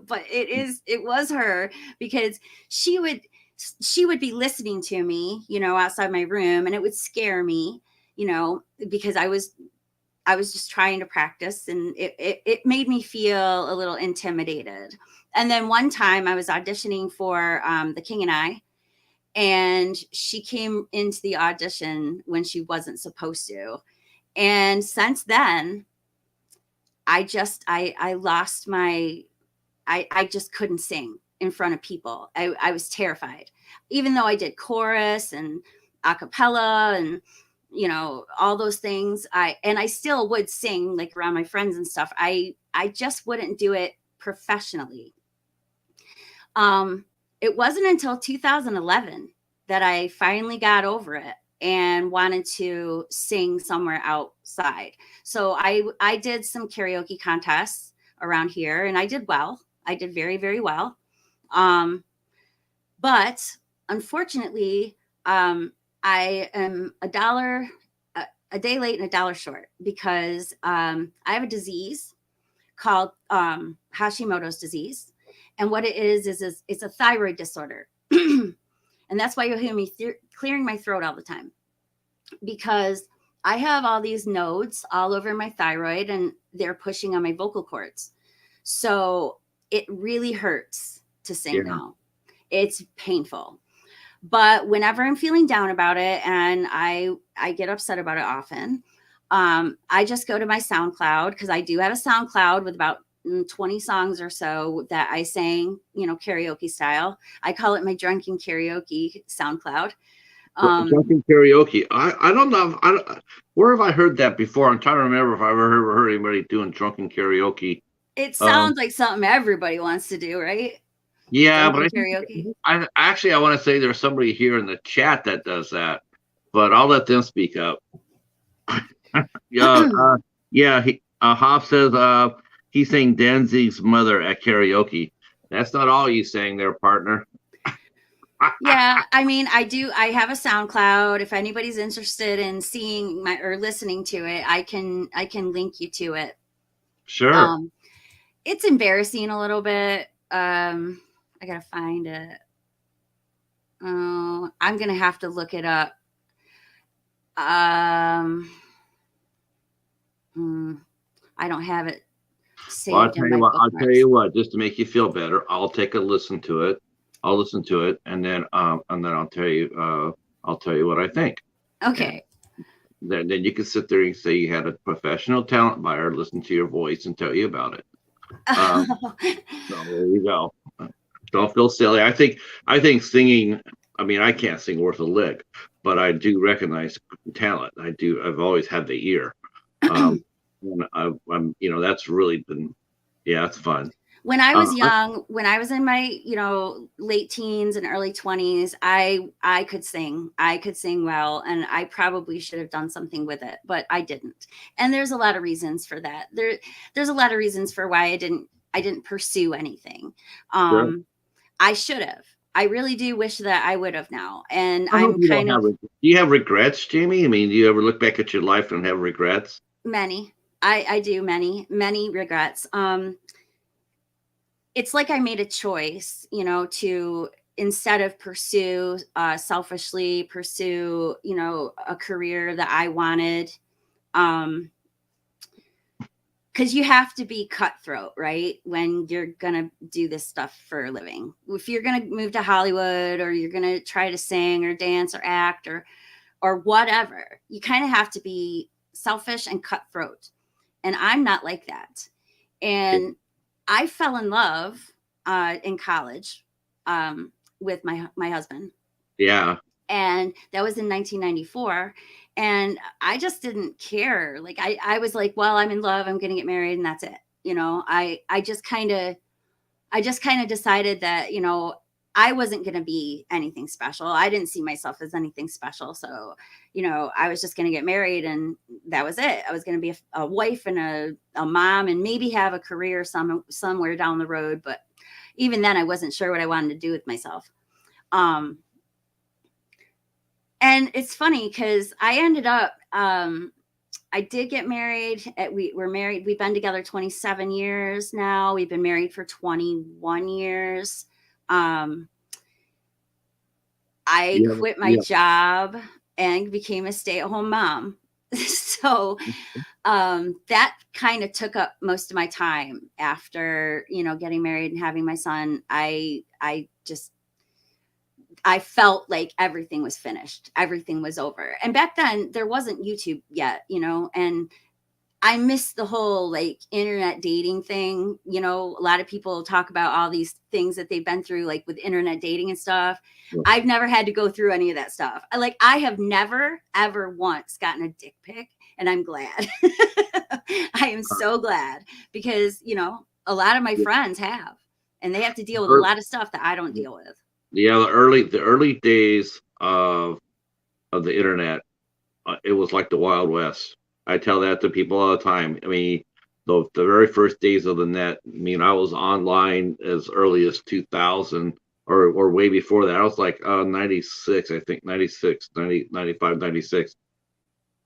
but it was her, because she would be listening to me, outside my room, and it would scare me, because I was just trying to practice, and it made me feel a little intimidated. And then one time I was auditioning for The King and I, and she came into the audition when she wasn't supposed to. And since then, I lost I just couldn't sing in front of people. I was terrified, even though I did chorus and a cappella and all those things. I still would sing like around my friends and stuff. I just wouldn't do it professionally. It wasn't until 2011 that I finally got over it and wanted to sing somewhere outside. So I did some karaoke contests around here, and I did well. I did very, very well. But unfortunately, I am a day late and a dollar short, because I have a disease called Hashimoto's disease. And what it is it's a thyroid disorder. And that's why you'll hear me clearing my throat all the time, because I have all these nodes all over my thyroid, and they're pushing on my vocal cords. So it really hurts to sing now. It's painful. But whenever I'm feeling down about it, and I get upset about it often, I just go to my SoundCloud, because I do have a SoundCloud with about 20 songs or so that I sang, karaoke style. I call it my drunken karaoke SoundCloud. Drunken karaoke. I don't know. Where have I heard that before? I'm trying to remember if I've ever heard anybody doing drunken karaoke. It sounds like something everybody wants to do, right? Yeah, Drunken but karaoke. I want to say there's somebody here in the chat that does that, but I'll let them speak up. Yeah, Hoff says he sang Danzig's Mother at karaoke. That's not all you sang there, partner. Yeah, I mean, I have a SoundCloud. If anybody's interested in seeing or listening to it, I can link you to it. Sure. It's embarrassing a little bit. I gotta find it. Oh, I'm gonna have to look it up. I don't have it saved. Well, I'll tell you what, just to make you feel better, I'll take a listen to it. I'll listen to it, and then I'll tell you what I think. Okay. And then you can sit there and say you had a professional talent buyer listen to your voice and tell you about it. So there you go. Don't feel silly. I think singing. I mean, I can't sing worth a lick, but I do recognize talent. I've always had the ear. And I'm that's really been, it's fun. When I was young, when I was in my, late teens and early 20s, I could sing. I could sing well, and I probably should have done something with it, but I didn't. And there's a lot of reasons for that. There's a lot of reasons for why I didn't pursue anything. Sure. I should have. I really do wish that I would have now. And do you have regrets, Jamie? I mean, do you ever look back at your life and have regrets? Many. I do many regrets. It's like I made a choice, to, instead of selfishly pursue, a career that I wanted. Because you have to be cutthroat, right? When you're going to do this stuff for a living. If you're going to move to Hollywood, or you're going to try to sing or dance or act or whatever, you kind of have to be selfish and cutthroat. And I'm not like that. And I fell in love in college with my husband. Yeah. And that was in 1994. And I just didn't care. Like, I was like, well, I'm in love, I'm going to get married, and that's it. I just kind of decided that, I wasn't going to be anything special. I didn't see myself as anything special. So, I was just going to get married and that was it. I was going to be a wife and a mom and maybe have a career somewhere down the road. But even then I wasn't sure what I wanted to do with myself. And it's funny because I ended up, I did get married. We're married. We've been together 27 years now. We've been married for 21 years. I quit my job and became a stay-at-home mom. So that kind of took up most of my time after, getting married and having my son. I felt like everything was finished. Everything was over. And back then there wasn't YouTube yet, and I miss the whole like internet dating thing. A lot of people talk about all these things that they've been through, like with internet dating and stuff. Yeah. I've never had to go through any of that stuff. I have never, ever once gotten a dick pic, and I'm glad. I am so glad because, a lot of my friends have, and they have to deal with a lot of stuff that I don't deal with. Yeah, the early days of the internet, it was like the Wild West. I tell that to people all the time. I mean, the very first days of the net. I mean, I was online as early as 2000 or way before that. I was like 96, I think 96, 90, 95, 96.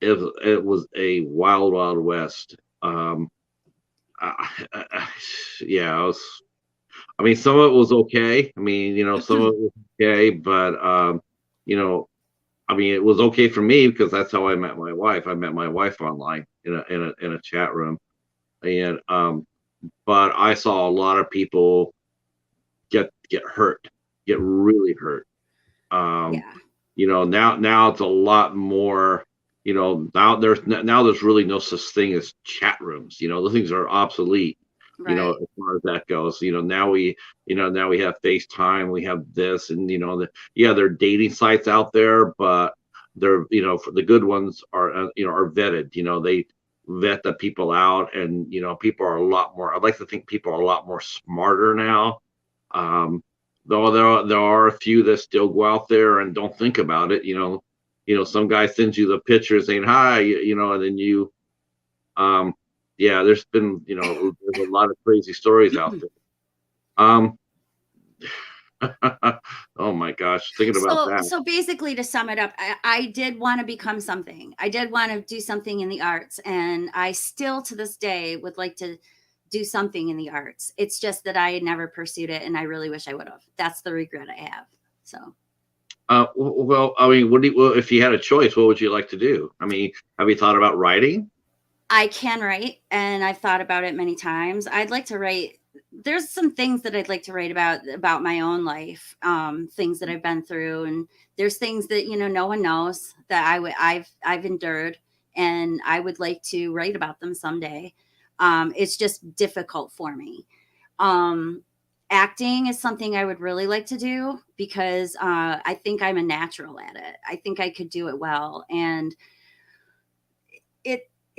It was a wild west. Yeah, I mean, some of it was okay. I mean, some of it was okay, but I mean, it was okay for me because that's how I met my wife. I met my wife online in a chat room, and but I saw a lot of people get hurt, get really hurt. Yeah. Now it's a lot more. Now there's really no such thing as chat rooms. The things are obsolete. Right. As far as that goes, now we have FaceTime, we have this, and there are dating sites out there, but they're, for the good ones are, are vetted. They vet the people out, and people are a lot more. I'd like to think people are a lot more smarter now. Though there are a few that still go out there and don't think about it. Some guy sends you the picture saying hi, and then you, yeah, there's been, there's a lot of crazy stories out there. Oh my gosh, thinking about that. So basically, to sum it up, I did want to become something. I did want to do something in the arts, and I still to this day would like to do something in the arts. It's just that I had never pursued it, and I really wish I would have. That's the regret I have. So. Well, I mean, if you had a choice, what would you like to do? I mean, have you thought about writing? I can write, and I've thought about it many times. I'd like to write. There's some things that I'd like to write about my own life, things that I've been through, and there's things that no one knows that I've endured, and I would like to write about them someday. It's just difficult for me. Acting is something I would really like to do because I think I'm a natural at it. I think I could do it well, and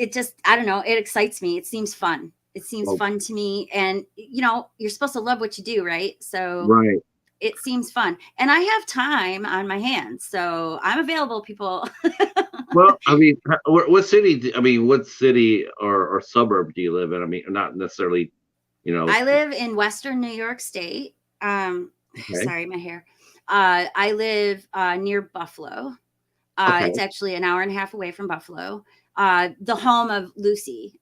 it just, I don't know, it excites me. It seems fun. It seems fun to me. And, you're supposed to love what you do, right? So right. It seems fun. And I have time on my hands. So I'm available, people. Well, I mean, what city or suburb do you live in? I mean, not necessarily, I live in Western New York State. Okay. Sorry, my hair. I live near Buffalo. Okay. It's actually an hour and a half away from Buffalo. The home of Lucy,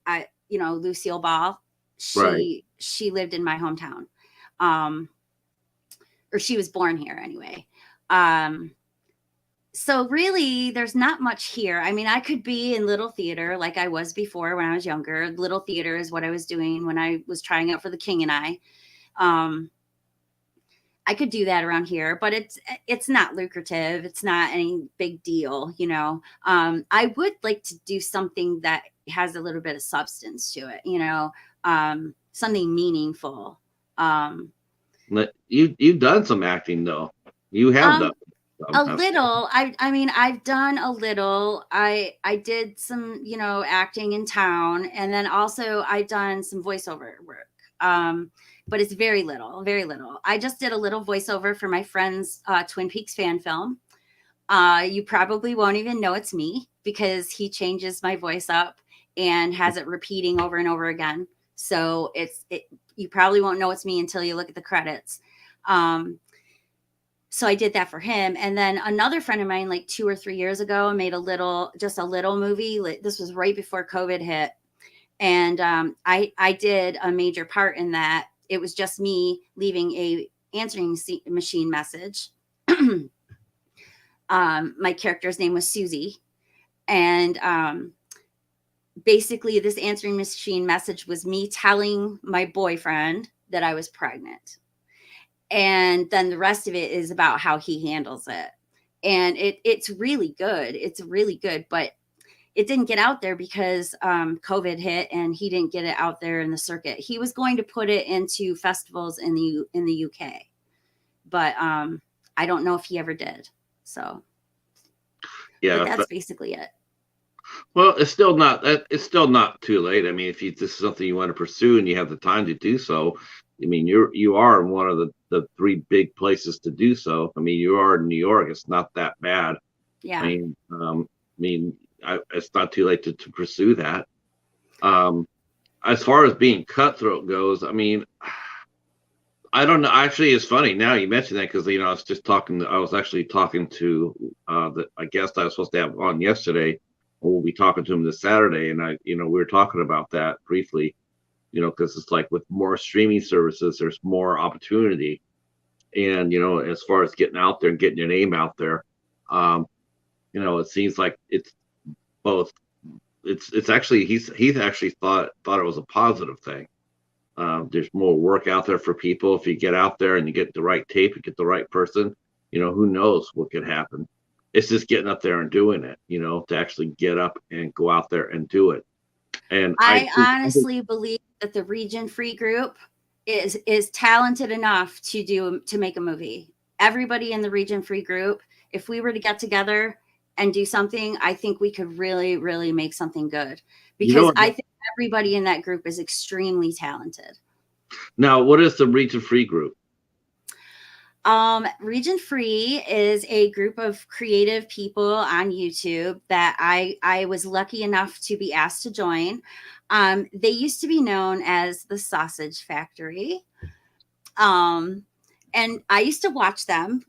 Lucille Ball. She lived in my hometown. Or she was born here anyway. So really there's not much here. I mean, I could be in little theater like I was before when I was younger. Little theater is what I was doing when I was trying out for The King and I. I could do that around here, but it's not lucrative. It's not any big deal, I would like to do something that has a little bit of substance to it, something meaningful. You've done some acting though. You have done a little. I mean, I've done a little. I did some, acting in town, and then also I've done some voiceover work. but it's very little, very little. I just did a little voiceover for my friend's Twin Peaks fan film. You probably won't even know it's me because he changes my voice up and has it repeating over and over again. So you probably won't know it's me until you look at the credits. So I did that for him. And then another friend of mine, like 2 or 3 years ago, made a little movie. This was right before COVID hit. And I did a major part in that. It was just me leaving a answering machine message. My character's name was Susie. And basically this answering machine message was me telling my boyfriend that I was pregnant. And then the rest of it is about how he handles it. And it's really good. It's really good, but it didn't get out there because COVID hit and he didn't get it out there in the circuit. He was going to put it into festivals in the UK, but I don't know if he ever did. So yeah, but that's basically it. Well, it's still not too late. I mean, if this is something you want to pursue and you have the time to do so, I mean, you are in one of the 3 big places to do so. I mean, you are in New York. It's not that bad. Yeah. I mean, it's not too late to pursue that. As far as being cutthroat goes, I mean, I don't know. Actually, it's funny now you mentioned that because I was actually talking to I guess I was supposed to have on yesterday. We'll be talking to him this Saturday, and we were talking about that briefly. Because it's like with more streaming services, there's more opportunity, and as far as getting out there and getting your name out there, it seems like it's both. It's actually he's actually thought it was a positive thing. There's more work out there for people if you get out there and you get the right tape, you get the right person. Who knows what could happen. It's just getting up there and doing it. To actually get up and go out there and do it. And I honestly believe that the Region Free group is talented enough to make a movie. Everybody in the Region Free group, if we were to get together and do something, I think we could really, really make something good because I think everybody in that group is extremely talented. Now, what is the Region Free group? Region Free is a group of creative people on YouTube that I was lucky enough to be asked to join. They used to be known as the Sausage Factory. And I used to watch them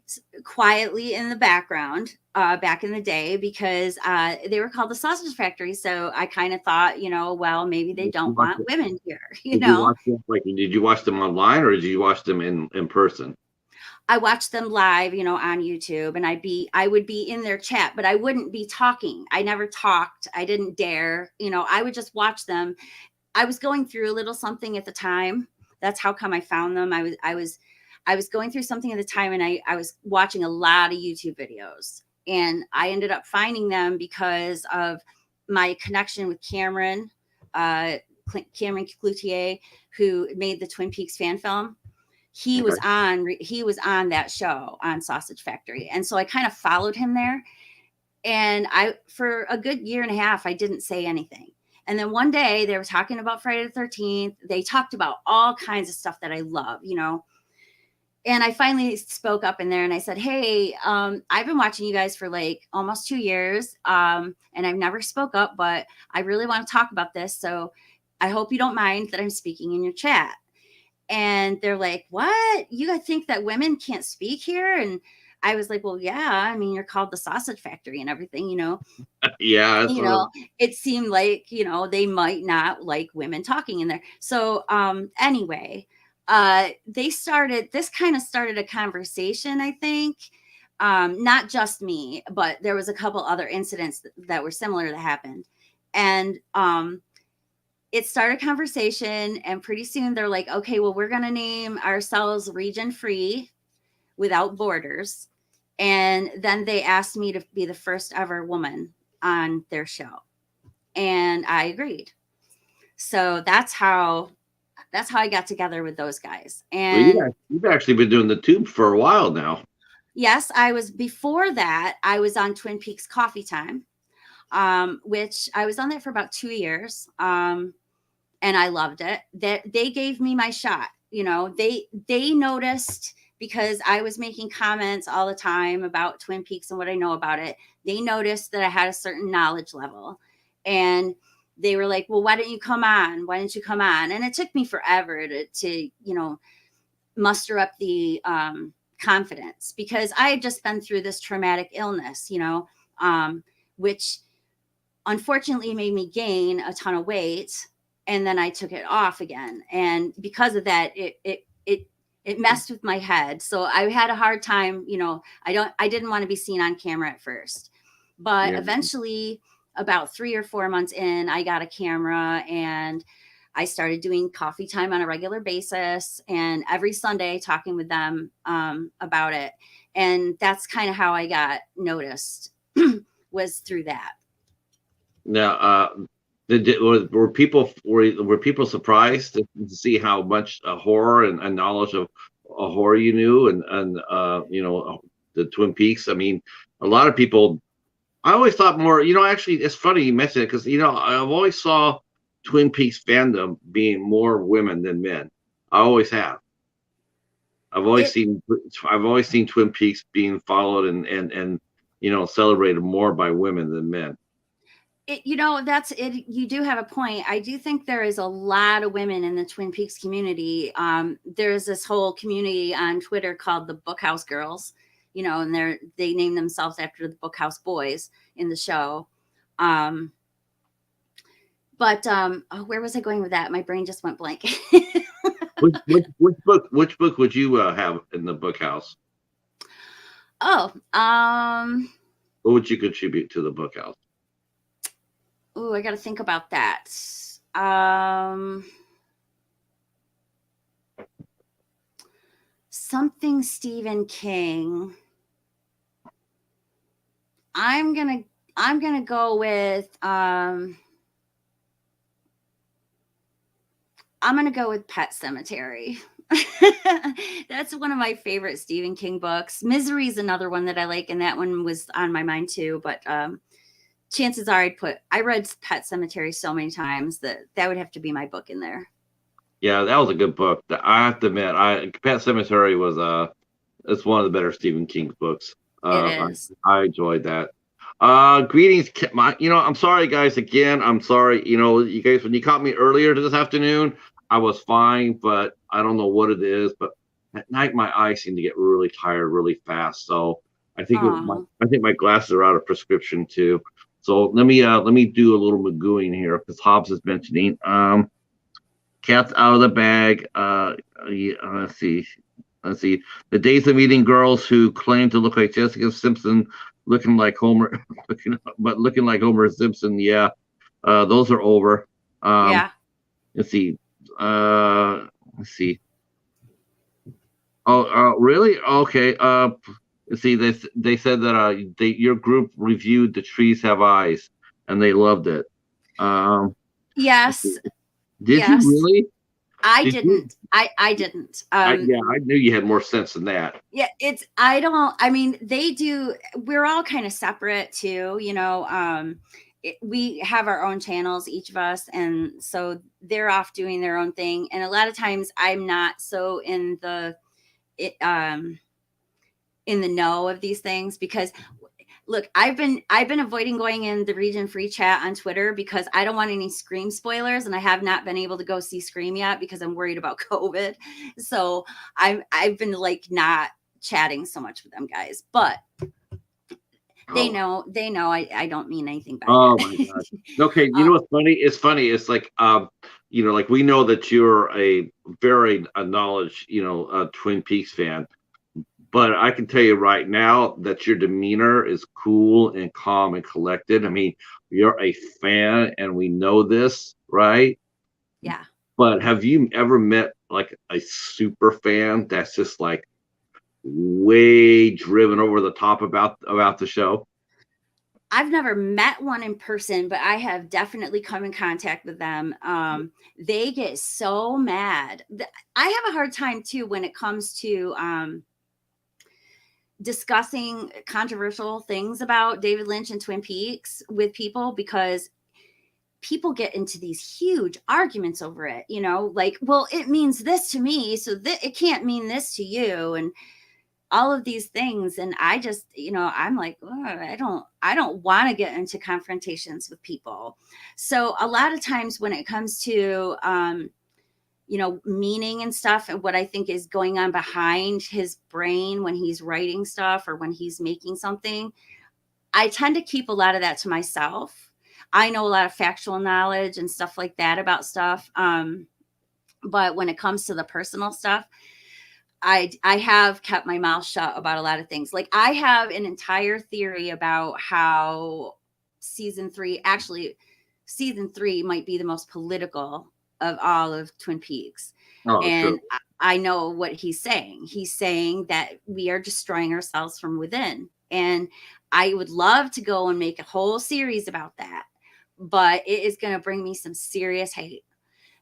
quietly in the background back in the day because they were called the Sausage Factory. So I kind of thought, well, maybe they don't want women here, Did you watch them online or did you watch them in person? I watched them live, on YouTube, and I would be in their chat, but I wouldn't be talking. I never talked. I didn't dare, I would just watch them. I was going through a little something at the time. That's how come I found them. I was going through something at the time, and I was watching a lot of YouTube videos, and I ended up finding them because of my connection with Cameron Cloutier, who made the Twin Peaks fan film. He was on that show on Sausage Factory. And so I kind of followed him there. And for a good year and a half, I didn't say anything. And then one day they were talking about Friday the 13th. They talked about all kinds of stuff that I love, And I finally spoke up in there and I said, hey, I've been watching you guys for like almost 2 years. And I've never spoke up, but I really want to talk about this. So I hope you don't mind that I'm speaking in your chat. And they're like, what? You guys think that women can't speak here? And I was like, well, yeah, I mean, you're called the Sausage Factory and everything, Yeah. It seemed like, they might not like women talking in there. So anyway, this kind of started a conversation, I think. Not just me, but there was a couple other incidents that were similar that happened. And it started a conversation, and pretty soon they're like, okay, well, we're going to name ourselves Region Free Without Borders. And then they asked me to be the first ever woman on their show. And I agreed. So that's how I got together with those guys. And you've actually been doing the tube for a while now. Yes, before that, I was on Twin Peaks Coffee Time. Which I was on there for about 2 years. And and I loved it. That they gave me my shot. You know, they noticed because I was making comments all the time about Twin Peaks and what I know about it. They noticed that I had a certain knowledge level, and they were like, well, why don't you come on? Why didn't you come on? And it took me forever to you know, muster up the confidence, because I had just been through this traumatic illness, you know, which unfortunately made me gain a ton of weight, and then I took it off again. And because of that, it messed with my head. So I had a hard time, you know, I didn't want to be seen on camera at first, but Yeah. eventually about 3 or 4 months in, I got a camera and I started doing coffee time on a regular basis, and every Sunday talking with them about it. And that's kind of how I got noticed was through that. Now, were people surprised to see how much horror and knowledge of horror you knew, and you know, the Twin Peaks? I mean, a lot of people. I always thought more. You know, actually, it's funny you mentioned it, because you know, I've always saw Twin Peaks fandom being more women than men. I always have. I've always It seen I've always seen Twin Peaks being followed and you know, celebrated more by women than men. you know, that's it. You do have a point. I do think there is a lot of women in the Twin Peaks community. There's this whole community on Twitter called the Bookhouse Girls, you know, and they name themselves after the Bookhouse Boys in the show. Um, but oh, where was I going with that? My brain just went blank. Which book would you have in the book house? Oh, What would you contribute to the book house? oh, I got to think about that. Um, Something Stephen King. I'm gonna go with I'm gonna go with Pet Cemetery. That's one of my favorite Stephen King books. Misery is another one that I like, and that one was on my mind too. But chances are I read Pet Cemetery so many times that would have to be my book in there. Yeah, that was a good book. I have to admit, Pet Cemetery was it's one of the better Stephen King books. It Uh, is. I enjoyed that. Greetings, you know, I'm sorry guys again. I'm sorry, you know, you guys, when you caught me earlier this afternoon, I was fine, but I don't know what it is. But at night, my eyes seem to get really tired really fast. So Oh, I think my glasses are out of prescription too. So let me do a little magooing here, because Hobbs is mentioning. Cat's out of the bag. Yeah, let's see. Let's see. The days of meeting girls who claim to look like Jessica Simpson, looking like Homer, looking like Homer Simpson. Yeah, those are over. Um, yeah. let's see. Let's see. Oh, really? Okay. Let's see. They said that your group reviewed The Trees Have Eyes, and they loved it. Um, let's see. Yes. Did you Yes. really? I Did you? didn't. I didn't. Yeah, I knew you had more sense than that. Yeah, I don't, I mean, they do, we're all kind of separate too, you know. We have our own channels, each of us, and so they're off doing their own thing. And a lot of times I'm not so it, in the know of these things, because look, I've been avoiding going in the region free chat on Twitter because I don't want any Scream spoilers, and I have not been able to go see Scream yet because I'm worried about COVID. So I've been like not chatting so much with them guys, but they Oh, know I don't mean anything by oh my that. gosh. Okay, you uh, know what's funny? It's funny. It's like you know, like we know that you're a very knowledge, you know, Twin Peaks fan, but I can tell you right now that your demeanor is cool and calm and collected. I mean, you're a fan, and we know this, right? yeah. But have you ever met like a super fan that's just like way driven over the top about the show? I've never met one in person, but I have definitely come in contact with them. They get so mad. I have a hard time too when it comes to discussing controversial things about David Lynch and Twin Peaks with people, because people get into these huge arguments over it, you know, like, well, it means this to me, so it can't mean this to you, and all of these things. And I just, you know, I'm like, oh, I don't want to get into confrontations with people. So a lot of times when it comes to you know, meaning and stuff, and what I think is going on behind his brain when he's writing stuff or when he's making something, I tend to keep a lot of that to myself. I know a lot of factual knowledge and stuff like that about stuff. But when it comes to the personal stuff, I have kept my mouth shut about a lot of things. Like, I have an entire theory about how actually season 3 might be the most political of all of Twin Peaks. Oh, And true. I know what he's saying. He's saying that we are destroying ourselves from within. And I would love to go and make a whole series about that, but it is going to bring me some serious hate.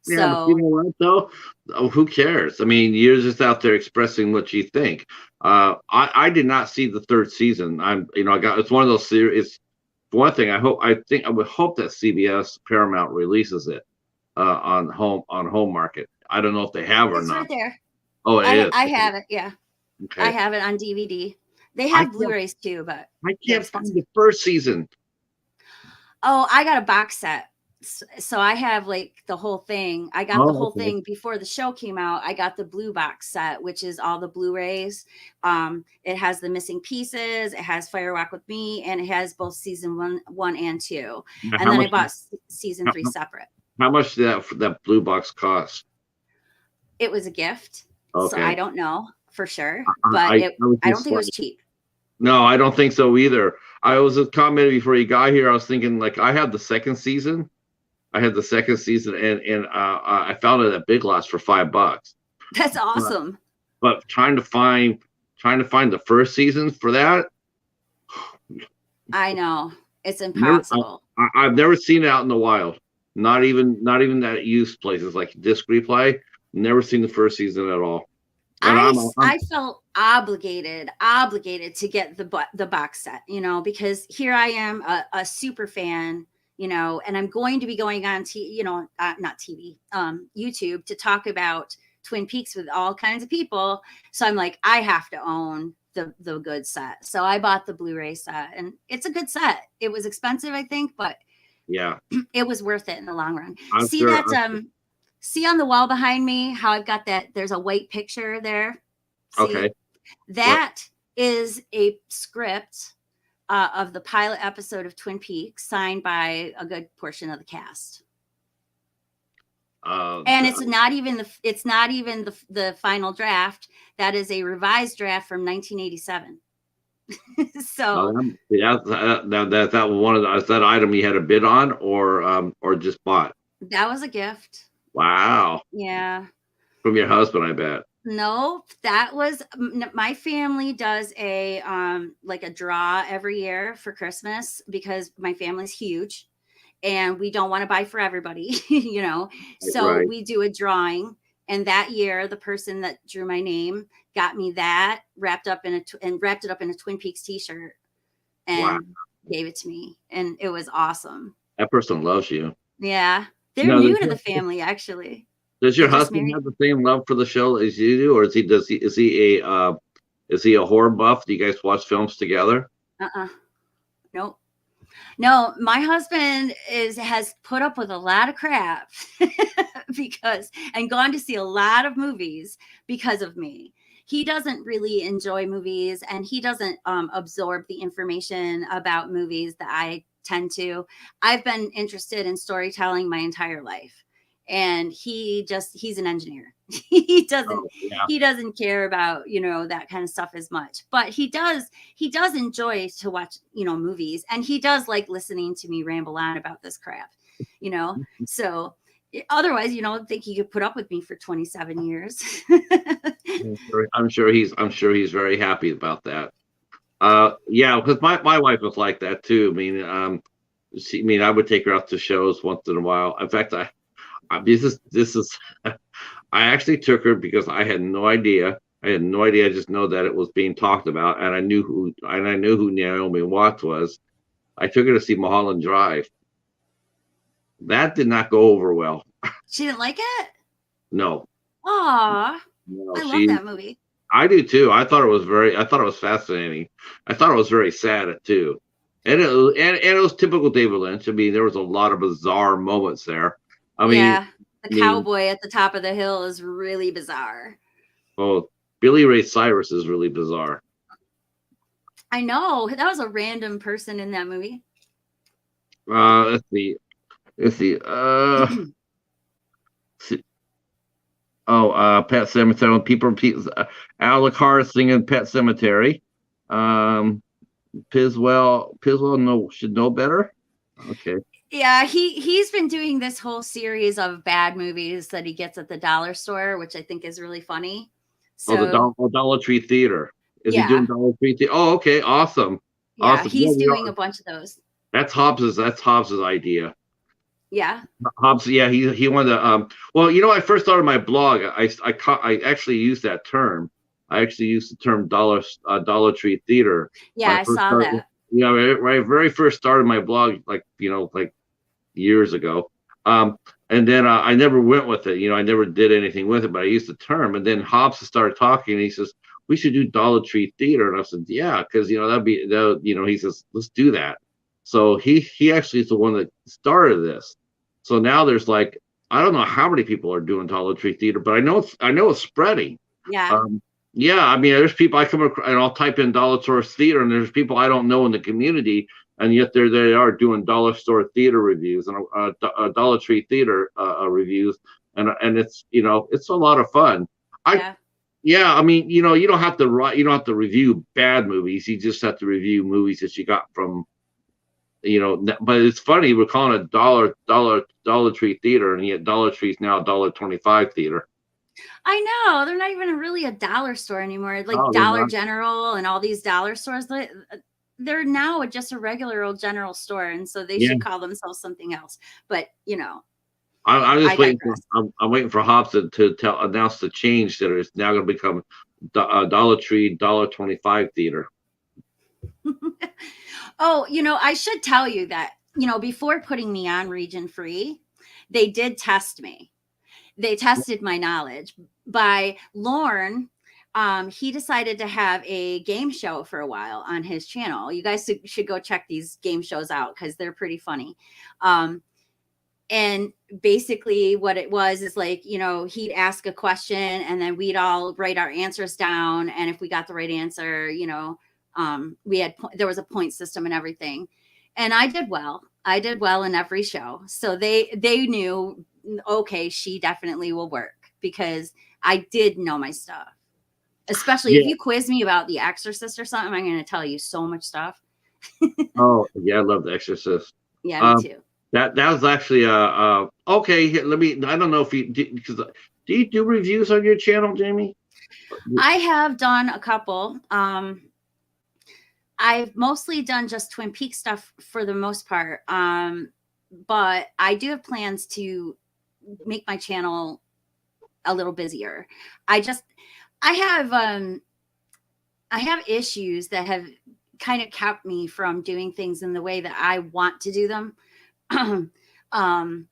Yeah, but you So know what though? Oh, who cares? I mean, you're just out there expressing what you think. I did not see the third season. I got it's one of those series. One thing I would hope that CBS Paramount releases it on home market. I don't know if they have or it's not. right there. Oh, it is. I have it. Yeah. I Okay. have it on DVD. They I have can't Blu-rays too, but I they're can't find expensive. the first season. Oh, I got a box set. So I have like the whole thing. I got the Oh, whole okay. thing before the show came out. I got the blue box set, which is all the Blu-rays. It has the missing pieces, it has Fire Walk with Me, and it has both season one and two. Now, And then I bought season how, 3 separate. how much did that blue box cost? It was a gift, so I Okay. don't know for sure, but I was I don't just think it like, was cheap. no, I don't think so either. I was just commenting before you got here. I was thinking like I had the second season. I had the second season, and I found it at Big Lots for $5. That's But, awesome. but trying to find the first season for that, I know. It's never. impossible. I've never seen it out in the wild. Not even at used places like disc replay. Never seen the first season at all. And I felt obligated to get the box set, you know, because here I am, a super fan, you know, and I'm going to be going on not TV, YouTube, to talk about Twin Peaks with all kinds of people. So I'm like, I have to own the good set. So I bought the Blu-ray set, and it's a good set. It was expensive, I think, but yeah, it was worth it in the long run. I'm See sure. that see on the wall behind me how I've got that, there's a white picture there. Okay. See, What? that is a script of the pilot episode of Twin Peaks, signed by a good portion of the cast. And it's not even the final draft. That is a revised draft from 1987. So Yeah, that was one of the, is that item you had a bid on or just bought? that was a gift. Wow, Yeah. from your husband, I bet. No, that was my family does a like a draw every year for Christmas, because my family's huge and we don't want to buy for everybody, you know. So Right. we do a drawing, and that year the person that drew my name got me that wrapped up in and wrapped it up in a Twin Peaks t-shirt Wow. and gave it to me, and it was awesome. That person loves you. Yeah. They're No, new to the family, actually. does They your just husband married. have the same love for the show as you do, or is he a horror buff? Do you guys watch films together? Uh-uh. Nope. No, my husband has put up with a lot of crap because, and gone to see a lot of movies because of me. He doesn't really enjoy movies, and he doesn't absorb the information about movies that I tend to. I've been interested in storytelling my entire life, and he's an engineer. he doesn't Oh, yeah. he doesn't care about, you know, that kind of stuff as much, but he does enjoy to watch, you know, movies, and he does like listening to me ramble on about this crap, you know. So otherwise, you know, I think he could put up with me for 27 years. I'm sure he's very happy about that. Yeah, because my wife was like that too. I mean, I would take her out to shows once in a while. In fact, this is I actually took her because I had no idea. I had no idea. I just know that it was being talked about, and I knew who Naomi Watts was. I took her to see Mulholland Drive. That did not go over well. She didn't like it? No, Aw, no, I love she. that movie. I do too. I thought it was fascinating. I thought it was very sad too, and it was typical David Lynch. I mean, there was a lot of bizarre moments there. I mean, Yeah, the I mean, cowboy at the top of the hill is really bizarre. well, Billy Ray Cyrus is really bizarre. I know, that was a random person in that movie. Let's see. Let's see. See- oh, Pet Cemetery. Alec Hart singing Pet Cemetery. Um, Piswell no should know better. Okay. Yeah, he's been doing this whole series of bad movies that he gets at the dollar store, which I think is really funny. Oh, the So Dollar Tree Theater. Is he doing yeah, Dollar Tree Theater? Oh, okay, awesome, yeah, awesome. Yeah, he's doing a bunch of those. That's Hobbs's idea. Yeah. Hobbs, yeah, he wanted to. Well, you know, I first started my blog. I actually used that term. I actually used the term Dollar Tree Theater Yeah, when I I first saw started. that. You know, when I very first started my blog, like years ago. And then I never went with it. You know, I never did anything with it, but I used the term. And then Hobbs started talking, and he says, "We should do Dollar Tree Theater." And I said, "Yeah, because you know you know." He says, "Let's do that." So he actually is the one that started this. So now there's like I don't know how many people are doing Dollar Tree Theater, but I know it's spreading. Yeah. Um, yeah, I mean, there's people I come across, and I'll type in Dollar Store Theater, and there's people I don't know in the community, and yet they are doing dollar store theater reviews and Dollar Tree theater reviews, and it's you know it's a lot of fun. I Yeah. Yeah, I mean you know you don't have to review bad movies. You just have to review movies that you got from you know. But it's funny we're calling it Dollar Tree theater, and yet Dollar Tree's now $1.25 theater. I know. They're not even really a dollar store anymore. Like Oh, they're Dollar not. General and all these dollar stores, they're now just a regular old general store. And so they Yeah, should call themselves something else. But, I'm I just waiting for digress. I'm waiting for Hobbs to tell announce the change that it's now going to become Dollar Tree $1.25 theater. Oh, I should tell you that, before putting me on region free, they did test me. They tested my knowledge by Lorne. He decided to have a game show for a while on his channel. You guys should go check these game shows out because they're pretty funny. Um, and basically, what it was is like, he'd ask a question and then we'd all write our answers down. And if we got the right answer, there was a point system and everything. And I did well. I did well in every show. So they knew, okay, she definitely will work because I did know my stuff. Especially if Yeah. you quiz me about The Exorcist or something, I'm going to tell you so much stuff. Oh, yeah, I love The Exorcist. Yeah, me Um, too. that was actually okay. Let me. I don't know if you because do you do reviews on your channel, Jamie? I have done a couple. I've mostly done just Twin Peaks stuff for the most part. But I do have plans to make my channel a little busier. I just I have I have issues that have kind of kept me from doing things in the way that I want to do them. um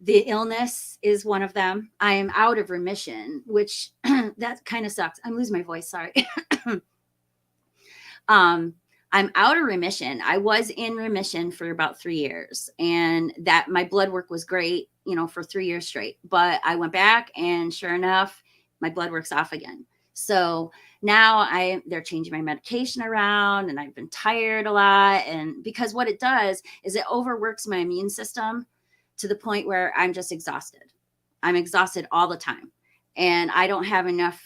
the illness is one of them. I am out of remission, which that kind of sucks. I'm losing my voice, sorry. um I'm out of remission. I was in remission for about 3 years, and that my blood work was great, for 3 years straight. But I went back, and sure enough, my blood work's off again. So now they're changing my medication around, and I've been tired a lot. And because what it does is it overworks my immune system to the point where I'm just exhausted. I'm exhausted all the time, and I don't have enough,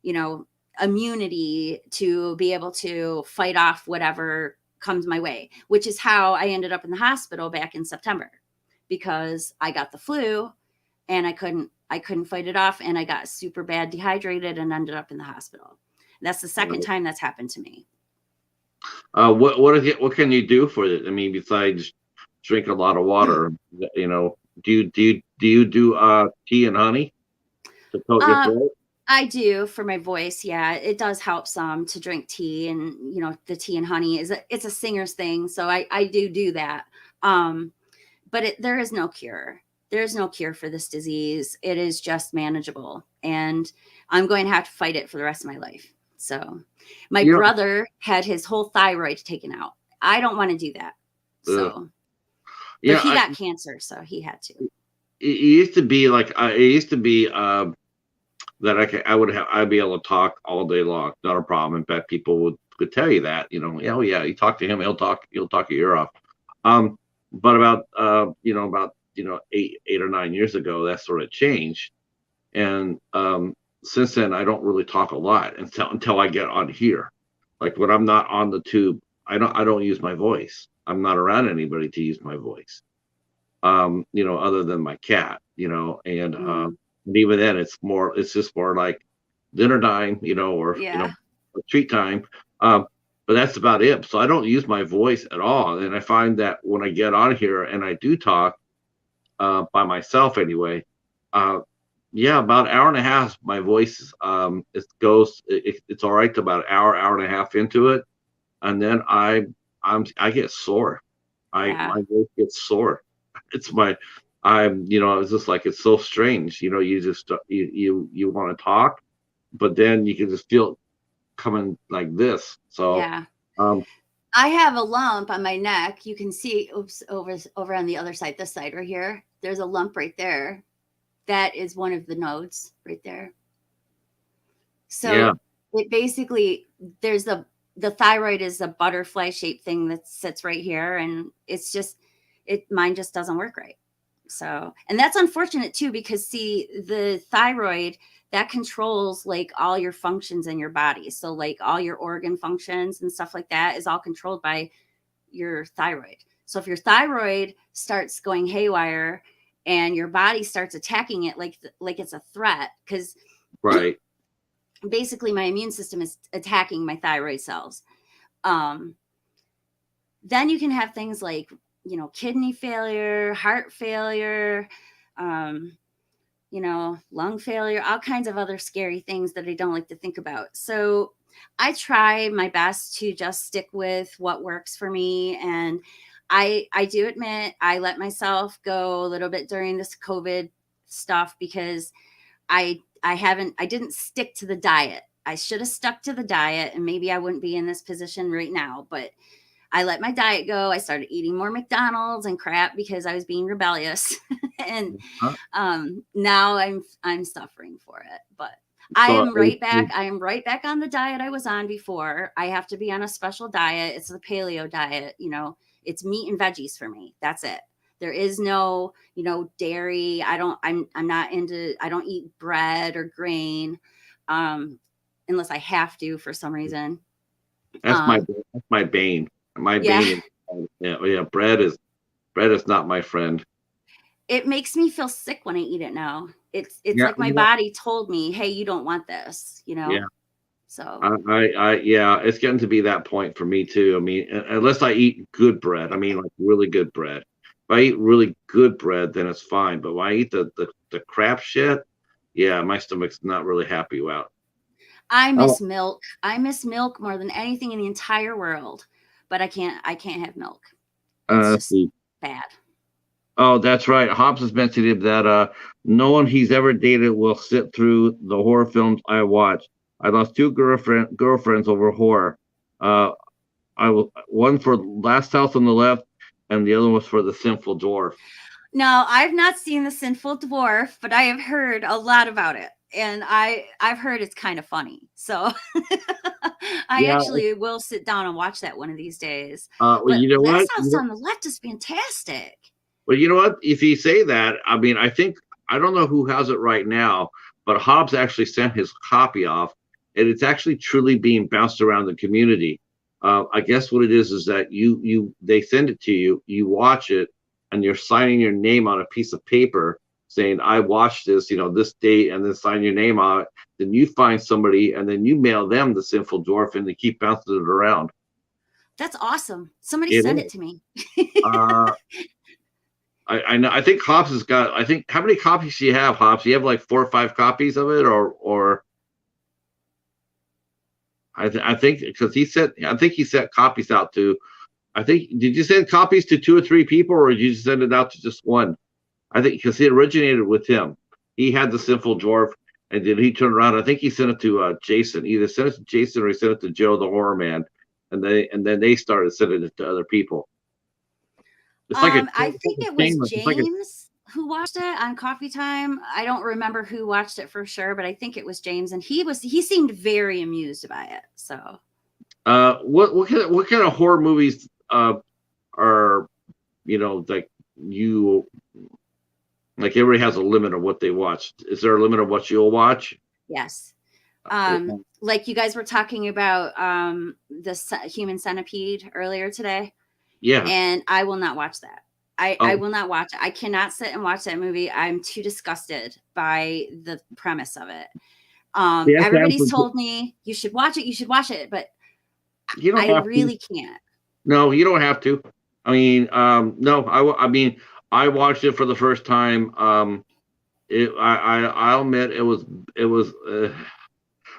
you know, immunity to be able to fight off whatever comes my way, which is how I ended up in the hospital back in September, because I got the flu and I couldn't fight it off, and I got super bad dehydrated and ended up in the hospital. That's the second time that's happened to me. What can you do for it? I mean, besides drink a lot of water, you know, do you do tea and honey to coat your Um, throat? I do for my voice. Yeah, it does help some to drink tea, and the tea and honey it's a singer's thing. So I do that. Um, but there is no cure. There's no cure for this disease. It is just manageable, and I'm going to have to fight it for the rest of my life. So my You brother had his whole thyroid taken out. I don't want to do that. know, So, but yeah, he got cancer, so he had to. it used to be like it used to be that I'd be able to talk all day long, not a problem. In fact, people could tell you that, oh yeah, you talk to him, he'll talk your ear off. But about about 8 or 9 years ago, that sort of changed, and since then I don't really talk a lot until I get on here. Like when I'm not on the tube, I don't use my voice. I'm not around anybody to use my voice. Other than my cat, Mm, and even then it's just more like dinner time, yeah. treat time. Um, but that's about it. So I don't use my voice at all. And I find that when I get on here and I do talk, by myself anyway, uh, yeah, about an hour and a half, my voice it's all right to about an hour and a half into it. And then I get sore. Yeah. My voice gets sore. It's my it's just like it's so strange. You just you want to talk, but then you can just feel it coming like this. So Yeah. um I have a lump on my neck. You can see, oops, over on the other side, this side right here. There's a lump right there. That is one of the nodes right there. yeah, So it basically, there's the thyroid is a butterfly shaped thing that sits right here, and it's just mine just doesn't work right. So, and that's unfortunate too, because see, the thyroid, that controls like all your functions in your body. So like all your organ functions and stuff like that is all controlled by your thyroid. So if your thyroid starts going haywire and your body starts attacking it like it's a threat, because right. basically my immune system is attacking my thyroid cells. Um, then you can have things like, kidney failure, heart failure, um, lung failure, all kinds of other scary things that I don't like to think about. So I try my best to just stick with what works for me. And I do admit I let myself go a little bit during this COVID stuff, because I didn't stick to the diet. I should have stuck to the diet, and maybe I wouldn't be in this position right now, but I let my diet go. I started eating more McDonald's and crap because I was being rebellious. And Huh? now I'm suffering for it. But I So am right back. I am right back on the diet I was on before. I have to be on a special diet. It's the paleo diet. It's meat and veggies for me. That's it. There is no, dairy. I'm not into, I don't eat bread or grain, um, unless I have to for some reason. that's my Um, that's my bane. My yeah, bane is yeah, bread is not my friend. it makes me feel sick when I eat it now. It's Yeah, like my body told me, "Hey, you don't want this." yeah. So, Yeah, it's getting to be that point for me too. I mean, unless I eat good bread, I mean, like really good bread. If I eat really good bread, then it's fine. But when I eat the crap shit, yeah, my stomach's not really happy about. I Oh, miss milk. I miss milk more than anything in the entire world, but I can't have milk. It's let's just see. bad. Oh, that's right. Hobbs has mentioned that no one he's ever dated will sit through the horror films I watch. I lost two girlfriends over horror. Uh, I will one for Last House on the Left, and the other was for The Sinful Dwarf. No, I've not seen The Sinful Dwarf, but I have heard a lot about it. And I've heard it's kind of funny. So I Yeah. actually will sit down and watch that one of these days. Well, But you know what? Last House on the Left is fantastic. Well, you know what? If you say that, I mean, I don't know who has it right now, but Hobbs actually sent his copy off, and it's actually truly being bounced around the community. I guess what it is that they send it to you, you watch it, and you're signing your name on a piece of paper saying, "I watched this, this date," and then sign your name on it. Then you find somebody, and then you mail them the Sinful Dwarf, and they keep bouncing it around. That's awesome. Somebody It send it is. to me. Uh, I know. I think Hobbs has got. I think how many copies do you have, Hobbs? Do you have like 4 or 5 copies of it, or I think because he said I think he sent copies out to I think, did you send copies to 2 or 3 people, or did you send it out to just one? I think because it originated with him. He had the Sinful Dwarf, and then he turned around. I think he sent it to Jason. Either sent it to Jason or he sent it to Joe the Horror Man, and then they started sending it to other people. It's like a I think it was chain. It's like a, James who watched it on Coffee Time. I don't remember who watched it for sure, but I think it was James, and he seemed very amused by it. So, what kind of horror movies are, like, you like, everybody has a limit of what they watch. Is there a limit of what you'll watch? yes. Uh, Like you guys were talking about the Human Centipede earlier today, Yeah. and I will not watch that. I Oh, will not watch it. I cannot sit and watch that movie. I'm too disgusted by the premise of it. the Everybody's told me you should watch it, but you don't I have to. really can't. No, you don't have to. I mean, no, I mean, I watched it for the first time. I'll admit it was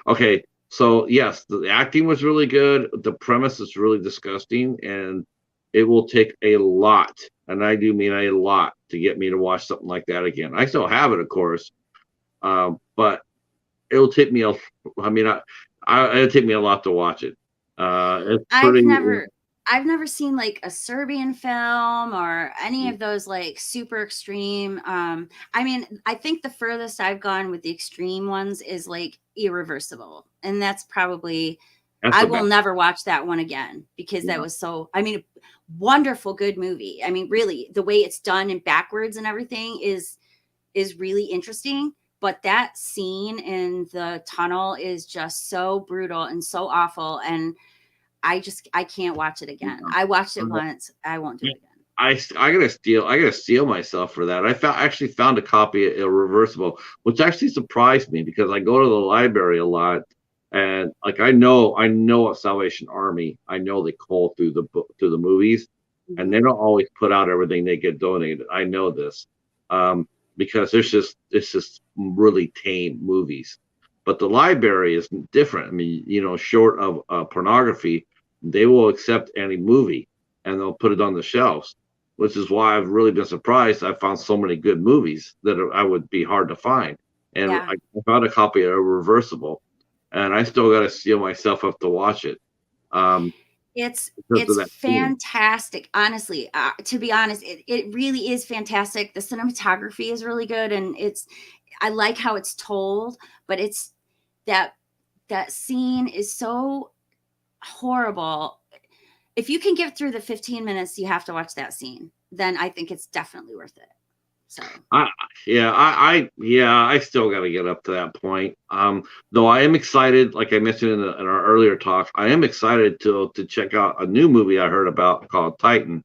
okay. So yes, the acting was really good. The premise is really disgusting, and it will take a lot, and I do mean a lot, to get me to watch something like that again. I still have it, of course, but it'll take me a. I mean, it'll take me a lot to watch it. It's I've pretty. never I've never seen like a Serbian film or any of those like super extreme. I mean, I think the furthest I've gone with the extreme ones is like Irreversible. And that's probably That's I the will best. never watch that one again because that Yeah. was so I mean, wonderful good movie. I mean, really, the way it's done and backwards and everything is really interesting. But that scene in the tunnel is just so brutal and so awful. And I can't watch it again. I watched it once. I won't do it again. I gotta steal myself for that. Actually found a copy of Irreversible, which actually surprised me because I go to the library a lot, and like, I know a Salvation Army. I know they call through the book through the movies, and they Mhm. don't always put out everything they get donated. I know this, because it's just really tame movies. But the library is different. I mean, short of pornography, they will accept any movie and they'll put it on the shelves, which is why I've really been surprised. I found so many good movies that I would be hard to find. And Yeah. I found a copy of Reversible, and I still got to steel myself up to watch it, um, because of It's that scene. fantastic. Honestly, to be honest, it really is fantastic. The cinematography is really good, and I like how it's told, but it's that that scene is so horrible. If you can get through the 15 minutes, you have to watch that scene. Then I think it's definitely worth it. So I yeah, I still got to get up to that point. Though I am excited, like I mentioned in our earlier talk, I am excited to check out a new movie I heard about called Titan.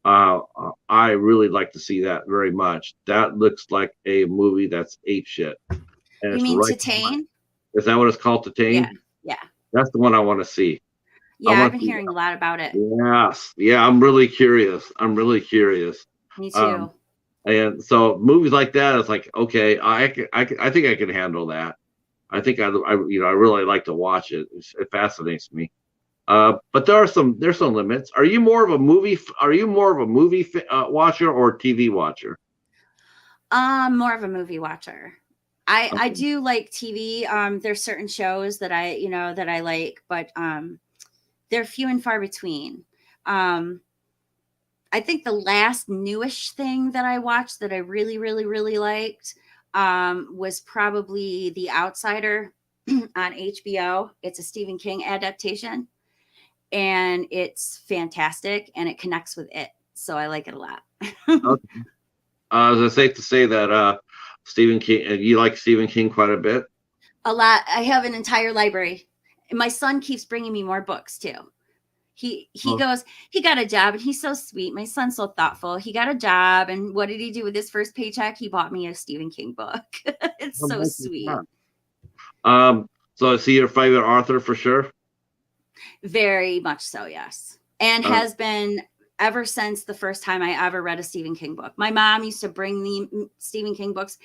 I really like to see that very much. That looks like a movie that's ape shit, and you it's mean right. Titane? Is that what it's called, Yeah, Titane? yeah, That's the one I want to see. I yeah. I've want been to see hearing a that. lot about it. Yes, yeah. I'm really curious. I'm really curious. Me Um, too. and so movies like that, it's like, okay, I think I can handle that. I think I really like to watch it. It fascinates me. But there's some limits. Are you more of a watcher or TV watcher? More of a movie watcher. I Okay. do like TV. There's certain shows that I like, but they're few and far between. Um, I think the last newish thing that I watched that I really, really, really liked was probably The Outsider on HBO. It's a Stephen King adaptation, and it's fantastic, and it connects with it, so I like it a lot. Okay. Is it safe to say that Stephen King, you like Stephen King quite a bit? A lot. I have an entire library. And my son keeps bringing me more books too. He Oh, goes, he got a job and he's so sweet. My son's so thoughtful. He got a job and what did he do with his first paycheck? He bought me a Stephen King book. It's how so much is sweet. that? So is he your favorite author for sure? Very much so, yes. And Uh, has been ever since the first time I ever read a Stephen King book. My mom used to bring me Stephen King books.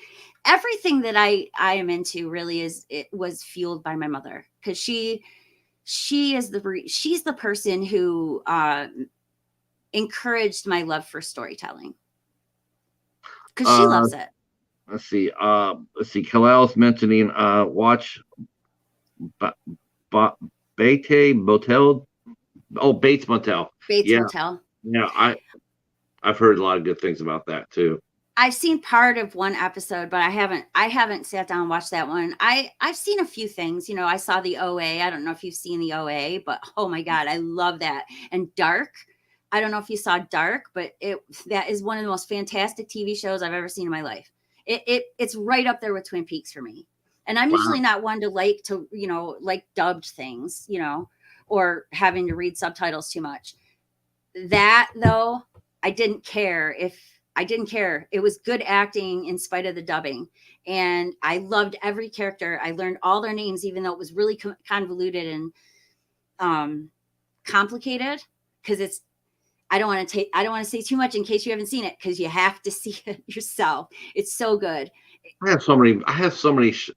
Everything that I am into really it was fueled by my mother because she's the person who encouraged my love for storytelling because she Uh, loves it. let's see. Kalal's mentioning watch ba- ba- Bate Motel. Oh, Bates Motel. Bates Yeah, Motel. yeah. I've heard a lot of good things about that too. I've seen part of one episode, but I haven't sat down and watched that one. I've seen a few things. I saw the OA. I don't know if you've seen the OA, but oh my God, I love that. And Dark. I don't know if you saw Dark, but that is one of the most fantastic TV shows I've ever seen in my life. It's right up there with Twin Peaks for me. And I'm Wow. usually not one to like dubbed things, or having to read subtitles too much. That though, I didn't care. It was good acting in spite of the dubbing. And I loved every character. I learned all their names, even though it was really convoluted and complicated. Because I don't want to say too much in case you haven't seen it, because you have to see it yourself. It's so good. I have so many. I have so many. See,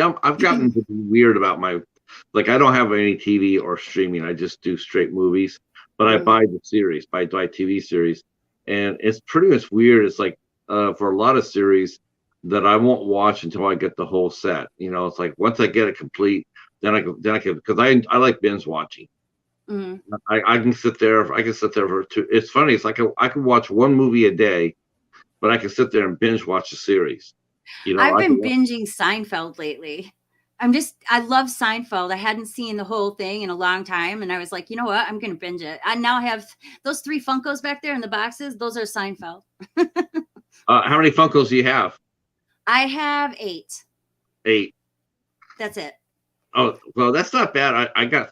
I've gotten to be weird about my. Like, I don't have any TV or streaming. I just do straight movies. But I buy the series, buy TV series, and it's pretty much weird. It's like for a lot of series that I won't watch until I get the whole set. It's like once I get it complete, then I can because I like binge watching. Mhm. I can sit there. I can sit there for two. It's funny. It's like I can watch one movie a day, but I can sit there and binge watch a series. I've I can been binging Seinfeld lately. I love Seinfeld. I hadn't seen the whole thing in a long time. And I was like, you know what? I'm going to binge it. I now have those 3 Funkos back there in the boxes. Those are Seinfeld. How many Funkos do you have? I have 8. 8. That's it. Oh, well, that's not bad. I got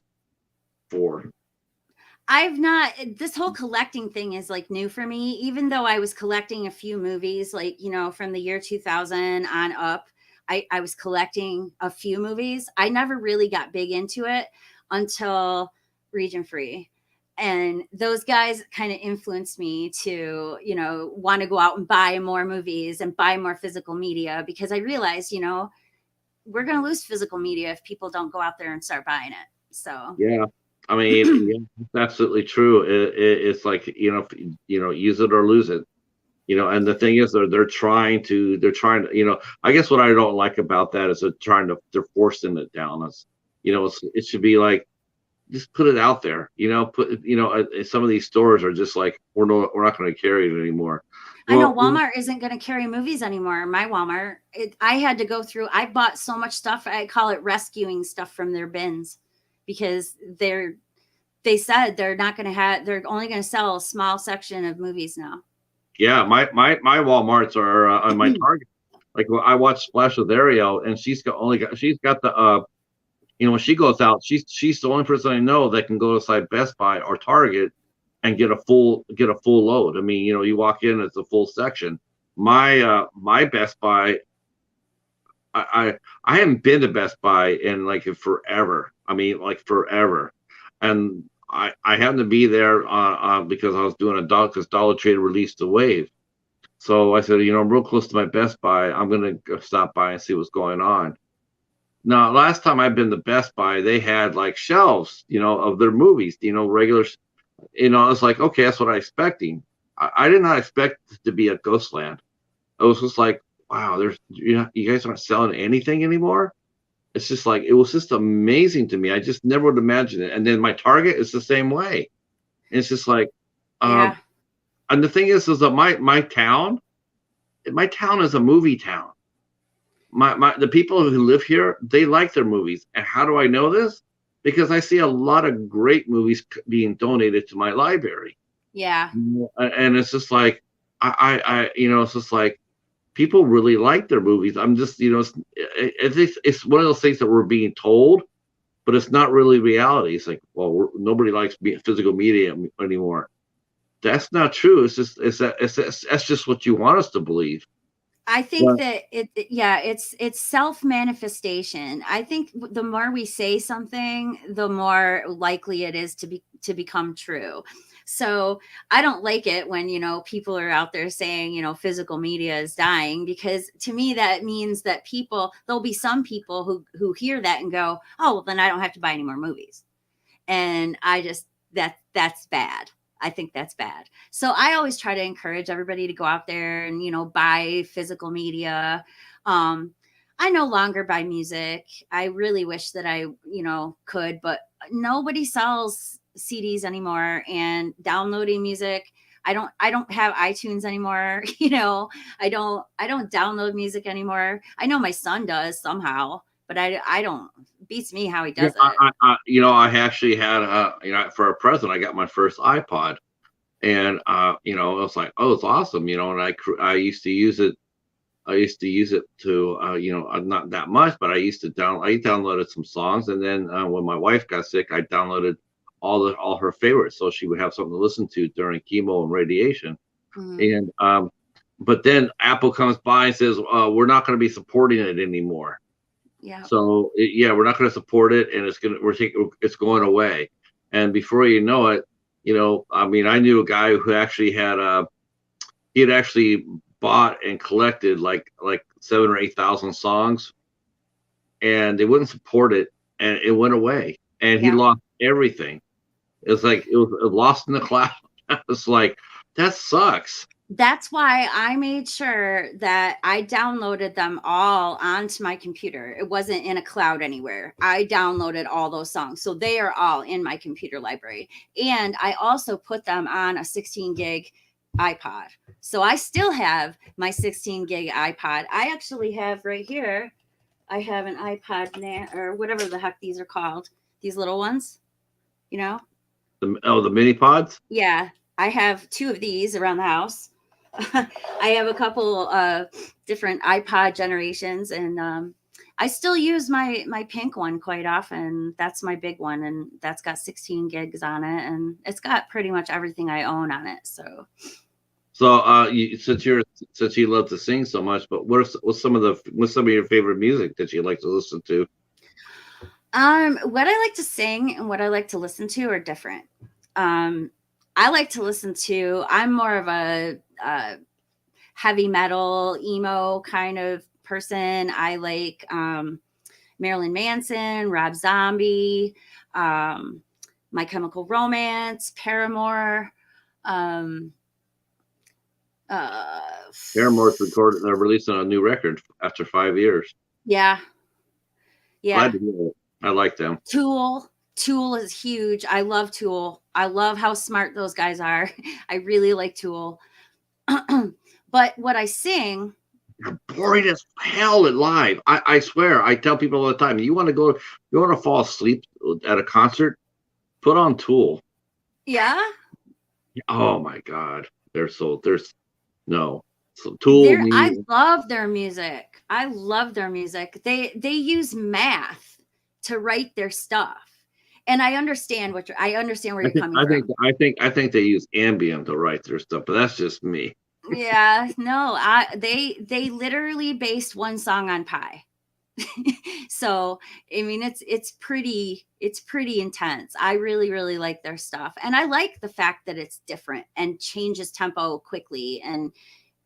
4. This whole collecting thing is like new for me, even though I was collecting a few movies, like, from the year 2000 on up. I was collecting a few movies. I never really got big into it until Region Free. And those guys kind of influenced me to, want to go out and buy more movies and buy more physical media, because I realized, we're going to lose physical media if people don't go out there and start buying it. So, Yeah, I mean, yeah, it's absolutely true. It's like use it or lose it. And the thing is, they're trying to. I guess what I don't like about that is they're forcing it down us. It should be like just put it out there. Some of these stores are just like we're not going to carry it anymore. I know Well, Walmart isn't going to carry movies anymore. My Walmart, I had to go through. I bought so much stuff. I call it rescuing stuff from their bins, because they said they're not going to have. They're only going to sell a small section of movies now. yeah, my Walmarts are on my Target. Like, well, I watch Splash with Ariel, and she's got the when she goes out, she's the only person I know that can go to Best Buy or Target and get a full load. I mean, you walk in, it's a full section. My Best Buy, I haven't been to Best Buy in like forever. I mean, like forever, and I happened to be there because I was doing because Dollar Tree released the Wave. So I said, I'm real close to my Best Buy. I'm gonna go stop by and see what's going on. Now, last time I've been to Best Buy, they had like shelves, of their movies, regular. It's like, okay, that's what I expecting. I did not expect it to be a Ghostland. I was just like, wow, you guys aren't selling anything anymore. It's just like it was just amazing to me. I just never would imagine it. And then my Target is the same way. And it's just like, Yeah. and the thing is that my town is a movie town. The people who live here, they like their movies. And how do I know this? Because I see a lot of great movies being donated to my library. Yeah. And it's just like it's just like people really like their movies. I'm just it's one of those things that we're being told, but it's not really reality. It's like, well, nobody likes physical media anymore. That's not true. That's just what you want us to believe. I think that it's self manifestation. I think the more we say something, the more likely it is to become true. So I don't like it when, people are out there saying, physical media is dying, because to me that means that there'll be some people who hear that and go, oh, well, then I don't have to buy any more movies. And that's bad. I think that's bad. So I always try to encourage everybody to go out there and, buy physical media. Um, I no longer buy music. I really wish that I, could, but nobody sells CDs anymore, and downloading music. I don't have iTunes anymore. I don't download music anymore. I know my son does somehow, but I don't, beats me how he Yeah, does it. I actually had for a present I got my first iPod, and it was like, oh, it's awesome, and I used to use it. I used to use it to, not that much, but I downloaded some songs, and then when my wife got sick, I downloaded all her favorites, so she would have something to listen to during chemo and radiation. Mhm. And but then Apple comes by and says, we're not going to be supporting it anymore. Yeah. So yeah, we're not going to support it, and it's going away. And before you know it, I mean, I knew a guy who actually he had actually bought and collected like 7 or 8 thousand songs, and they wouldn't support it, and it went away, and he Yeah. lost everything. It's like it was lost in the cloud. It's like that sucks. That's why I made sure that I downloaded them all onto my computer. It wasn't in a cloud anywhere. I downloaded all those songs. So they are all in my computer library. And I also put them on a 16 gig iPod. So I still have my 16 gig iPod. I actually have right here, I have an iPod or whatever the heck these are called. These little ones, you know? The mini pods. Yeah, I have two of these around the house. I have a couple different iPod generations, and I still use my pink one quite often. That's my big one, and that's got 16 gigs on it, and it's got pretty much everything I own on it. So, So since you love to sing so much, but what's some of your favorite music that you like to listen to? what I like to sing and what I like to listen to are different. Um, I like to listen to. I'm more of a heavy metal, emo kind of person. I like Marilyn Manson, Rob Zombie, um, My Chemical Romance, Paramore. Um, uh, Paramore's recorded. They're releasing a new record after 5 years. yeah, Glad yeah. to hear it. I like them. Tool. Tool is huge. I love Tool. I love how smart those guys are. I really like Tool. But what I sing, They're boring as hell at live. I swear. I tell people all the time. You want to fall asleep at a concert? Put on Tool. yeah, Oh my God. There's no. So Tool I me. love their music. I love their music. They use math to write their stuff. And I understand where I you're think coming I think from. I think they use Ambient to write their stuff, but that's just me. Yeah, no, they literally based one song on Pi. So, I mean, it's pretty intense. I really really like their stuff. And I like the fact that it's different and changes tempo quickly, and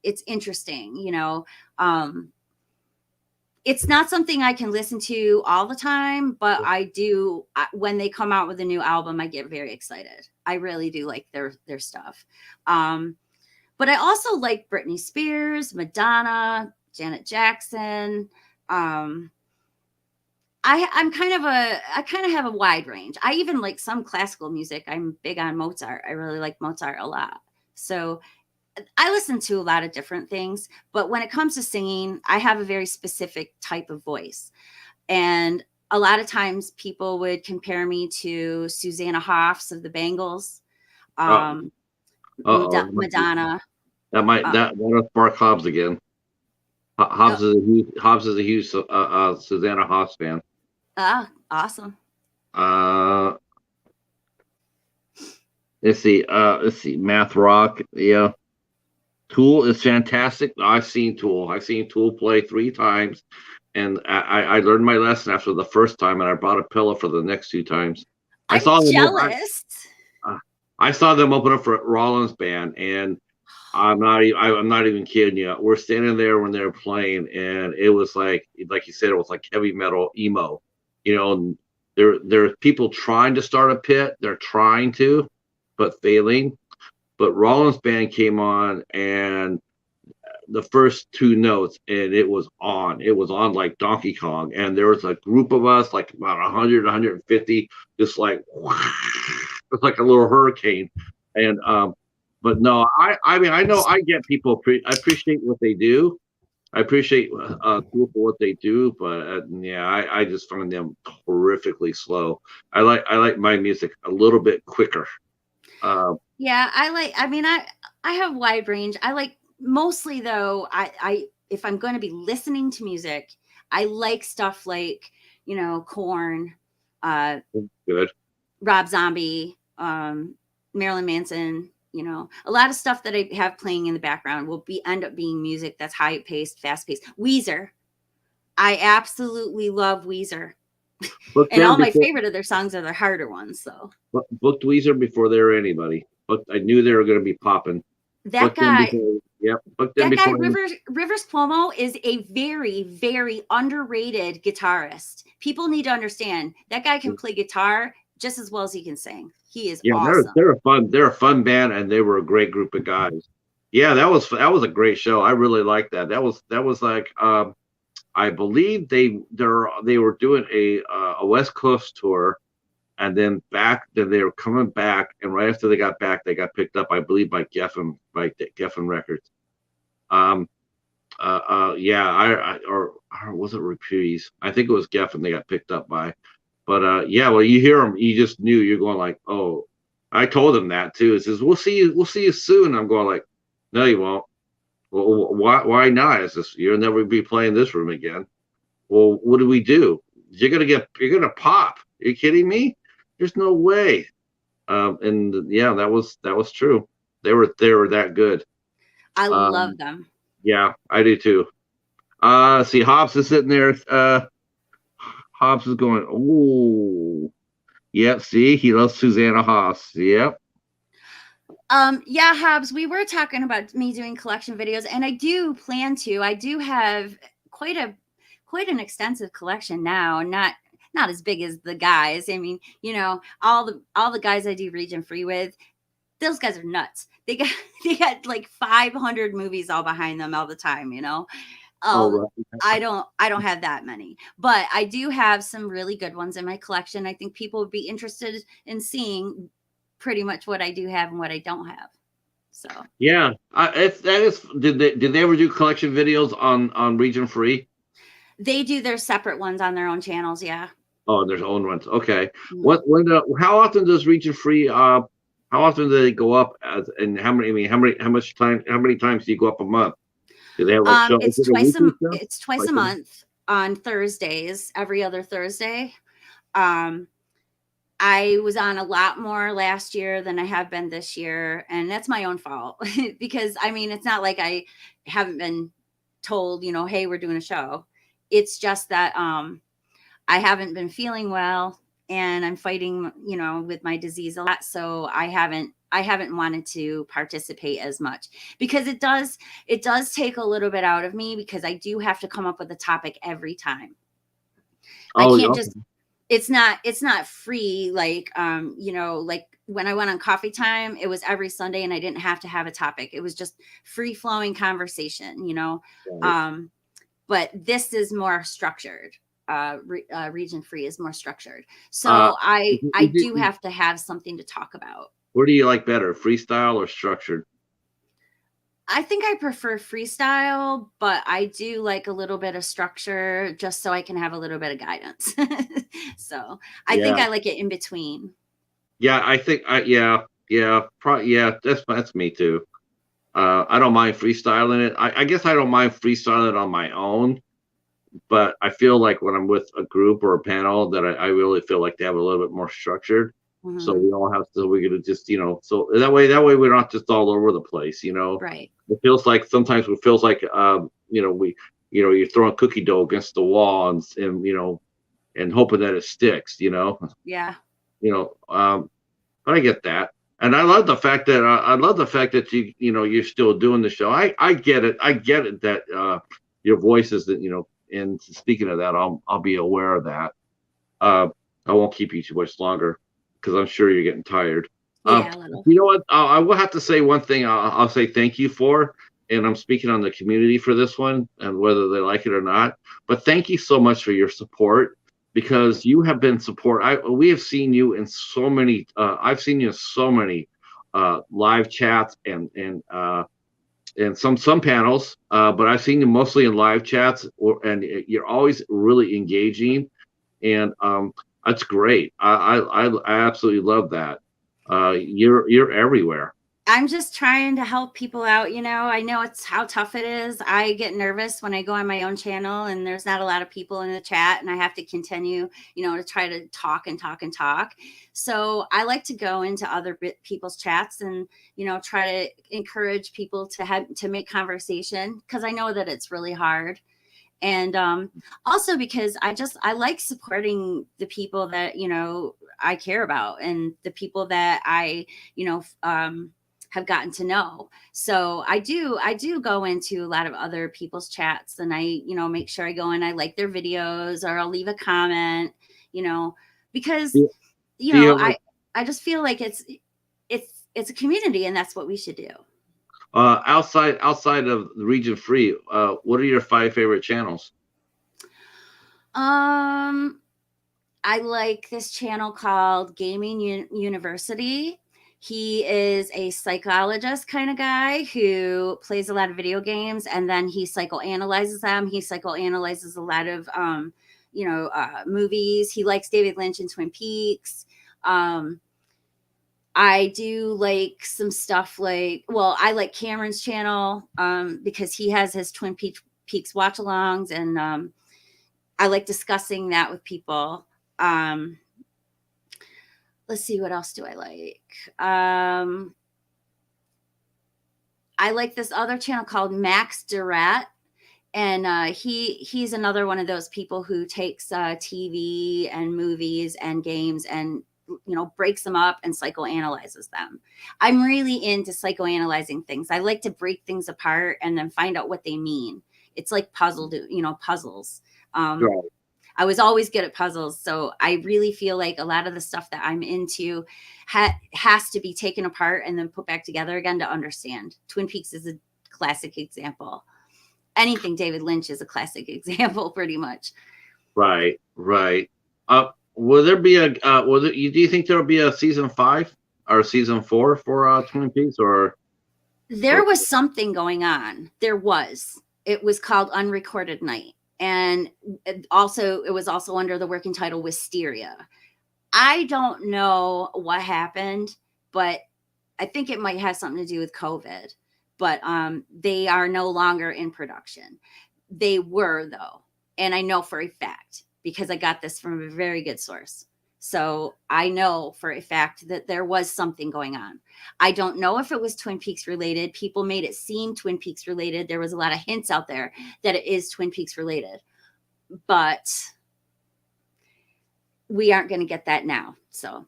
it's interesting, Um it's not something I can listen to all the time, but I do. When they come out with a new album, I get very excited. I really do like their stuff. Um, but I also like Britney Spears, Madonna, Janet Jackson. Um, I kind of have a wide range. I even like some classical music. I'm big on Mozart. I really like Mozart a lot. So I listen to a lot of different things, but when it comes to singing, I have a very specific type of voice. And a lot of times people would compare me to Susanna Hoffs of the Bangles, Uh um, oh. Madonna. Uh, That'll spark Hobbs again. uh, Hobbs is a huge Susanna Hoffs fan. awesome. Uh, let's see, Math Rock. Yeah, Tool is fantastic. I've seen Tool. I've seen Tool play 3 times, and I learned my lesson after the first time, and I brought a pillow for the next 2 times. I I'm saw them. jealous. I saw them open up for Rollins band, and I'm not even kidding you. We're standing there when they were playing, and it was like you said, it was like heavy metal emo. There's people trying to start a pit. They're trying to, but failing. but Rollins Band came on, and the first two notes, and it was on. It was on like Donkey Kong, and there was a group of us, like about 100, 150, just like it's like a little hurricane. And but no, I mean, I know I get people. I appreciate what they do. I appreciate people for what they do, but yeah, I just find them horrifically slow. I like my music a little bit quicker. Uh, Yeah, I mean, I have wide range. I like mostly though, I if I'm going to be listening to music, I like stuff like, Corn, uh Good. Rob Zombie, Marilyn Manson, a lot of stuff that I have playing in the background will end up being music that's high paced, fast paced. Weezer. I absolutely love Weezer. Booked And them all my before. favorite of their songs are the harder ones, so. Booked Weezer before they were anybody. But I knew they were going to be popping. That Booked them guy, before. Yep. Booked them that guy before. Rivers Cuomo is a very, very underrated guitarist. People need to understand that guy can play guitar just as well as he can sing. He is Yeah, awesome. they're a fun band, and they were a great group of guys. Yeah, that was a great show. I really liked that. That was like I believe they were doing a West Coast tour, and then they were coming back, and right after they got back, they got picked up, I believe, by Geffen Records. Um, yeah, or was it Reprise? I think it was Geffen they got picked up by. But yeah, well, you hear them, you just knew. You're going like, oh, I told him that too. It says, we'll see you soon. I'm going like, no, you won't. Well, why not? It's just, you'll never be playing this room again. Well, what do we do? You're gonna pop. Are you kidding me? There's no way. And yeah, that was true. They were that good. I love Um, them. yeah, I do too. See, Hobbs is sitting there. Hobbs is going, oh, yep. See, he loves Susanna Hoffs. Yep. Yeah, Hobbs, we were talking about me doing collection videos, and I do plan to. I do have quite an extensive collection now, not as big as the guys. I mean, all the guys I do region free with, those guys are nuts. They got they got like 500 movies all behind them all the time. Oh, Um, right. I don't have that many, but I do have some really good ones in my collection. I think people would be interested in seeing pretty much what I do have and what I don't have. So Yeah. If that is, did they ever do collection videos on Region Free? they do their separate ones on their own channels. Yeah. Oh, there's own ones. Okay. Mhm. How often does Region Free how often do they go up and how many, I mean, how many times do you go up a month? Do they have like show? Is It's it a weekly show? it's twice Like a month on Thursdays, every other Thursday. Um, I was on a lot more last year than I have been this year, and that's my own fault because I mean, it's not like I haven't been told, hey, we're doing a show. It's just that I haven't been feeling well and I'm fighting, with my disease a lot, so I haven't wanted to participate as much because it does take a little bit out of me because I do have to come up with a topic every time. I oh, can't yeah. just it's not free like like when I went on coffee time, it was every Sunday and I didn't have to have a topic. It was just free flowing conversation. Right. Um but this is more structured. Region free is more structured. Uh, So I do have to have something to talk about. what do you like better, freestyle or structured? I think I prefer freestyle, but I do like a little bit of structure just so I can have a little bit of guidance. So I think Yeah. I like it in between. Yeah, I think yeah, that's me too. I don't mind freestyling it. I guess I don't mind freestyling it on my own, but I feel like when I'm with a group or a panel that I really feel like they have a little bit more structured. So Mhm. we all have to, we could just, so that way we're not just all over the place. Right. It feels like sometimes it feels like, you're throwing cookie dough against the wall and hoping that it sticks. Yeah. You know, but I get that. And I love the fact that you're still doing the show. I get it. I get it that your voice is that. And speaking of that, I'll be aware of that. Uh, I won't keep you too much longer because I'm sure you're getting tired. Yeah, a little. You know what? I will have to say one thing. I'll say thank you for, and I'm speaking on the community for this one, and whether they like it or not. But thank you so much for your support because you have been support. We have seen you in so many. I've seen you in so many live chats and some panels, but I've seen you mostly in live chats, and you're always really engaging, and that's great. I absolutely love that. You're everywhere. I'm just trying to help people out. I know it's how tough it is. I get nervous when I go on my own channel and there's not a lot of people in the chat and I have to continue, to try to talk and talk and talk. So I like to go into other people's chats and, try to encourage people to make conversation because I know that it's really hard. And also because I like supporting the people that, I care about and the people that I, have gotten to know. So I do go into a lot of other people's chats and I, make sure I go and I like their videos or I'll leave a comment, because, Do you have like I just feel like it's a community and that's what we should do. outside of the region free? What are your 5 favorite channels? Um, I like this channel called Gaming University. He is a psychologist kind of guy who plays a lot of video games and then he psychoanalyzes them. He psychoanalyzes a lot of, movies. He likes David Lynch and Twin Peaks. I do like some stuff I like Cameron's channel because he has his Twin Peaks watch alongs and I like discussing that with people. Let's see, what else do I like? I like this other channel called Max Durrett. And he's another one of those people who takes TV and movies and games and breaks them up and psychoanalyzes them. I'm really into psychoanalyzing things. I like to break things apart and then find out what they mean. It's like puzzles. Right. I was always good at puzzles. So I really feel like a lot of the stuff that I'm into has to be taken apart and then put back together again to understand. Twin Peaks is a classic example. Anything David Lynch is a classic example, pretty much. Right. Will there be do you think there'll be a season 5 or season 4 for Twin Peaks or? There was something going on. It was called Unrecorded Night. And it was also under the working title Wisteria. I don't know what happened, but I think it might have something to do with COVID. But they are no longer in production. They were, though. And I know for a fact because I got this from a very good source. So I know for a fact that there was something going on. I don't know if it was Twin Peaks related. People made it seem Twin Peaks related. There was a lot of hints out there that it is Twin Peaks related. But we aren't going to get that now. So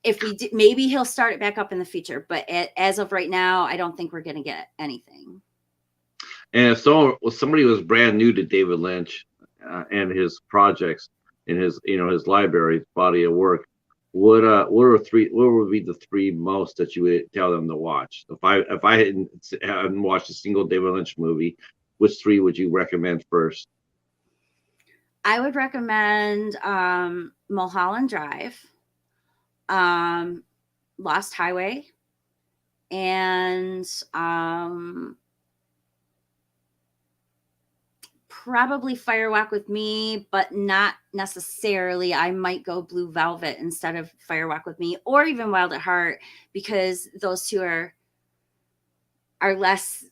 if we do, maybe he'll start it back up in the future. But as of right now, I don't think we're going to get anything. And if somebody was brand new to David Lynch and his projects in his his library, body of work, what would be the 3 most that you would tell them to watch? If I hadn't watched a single David Lynch movie, which 3 would you recommend first? I would recommend Mulholland Drive, Lost Highway, and probably Firewalk with Me, but not necessarily. I might go Blue Velvet instead of Firewalk with Me, or even Wild at Heart, because those 2 are less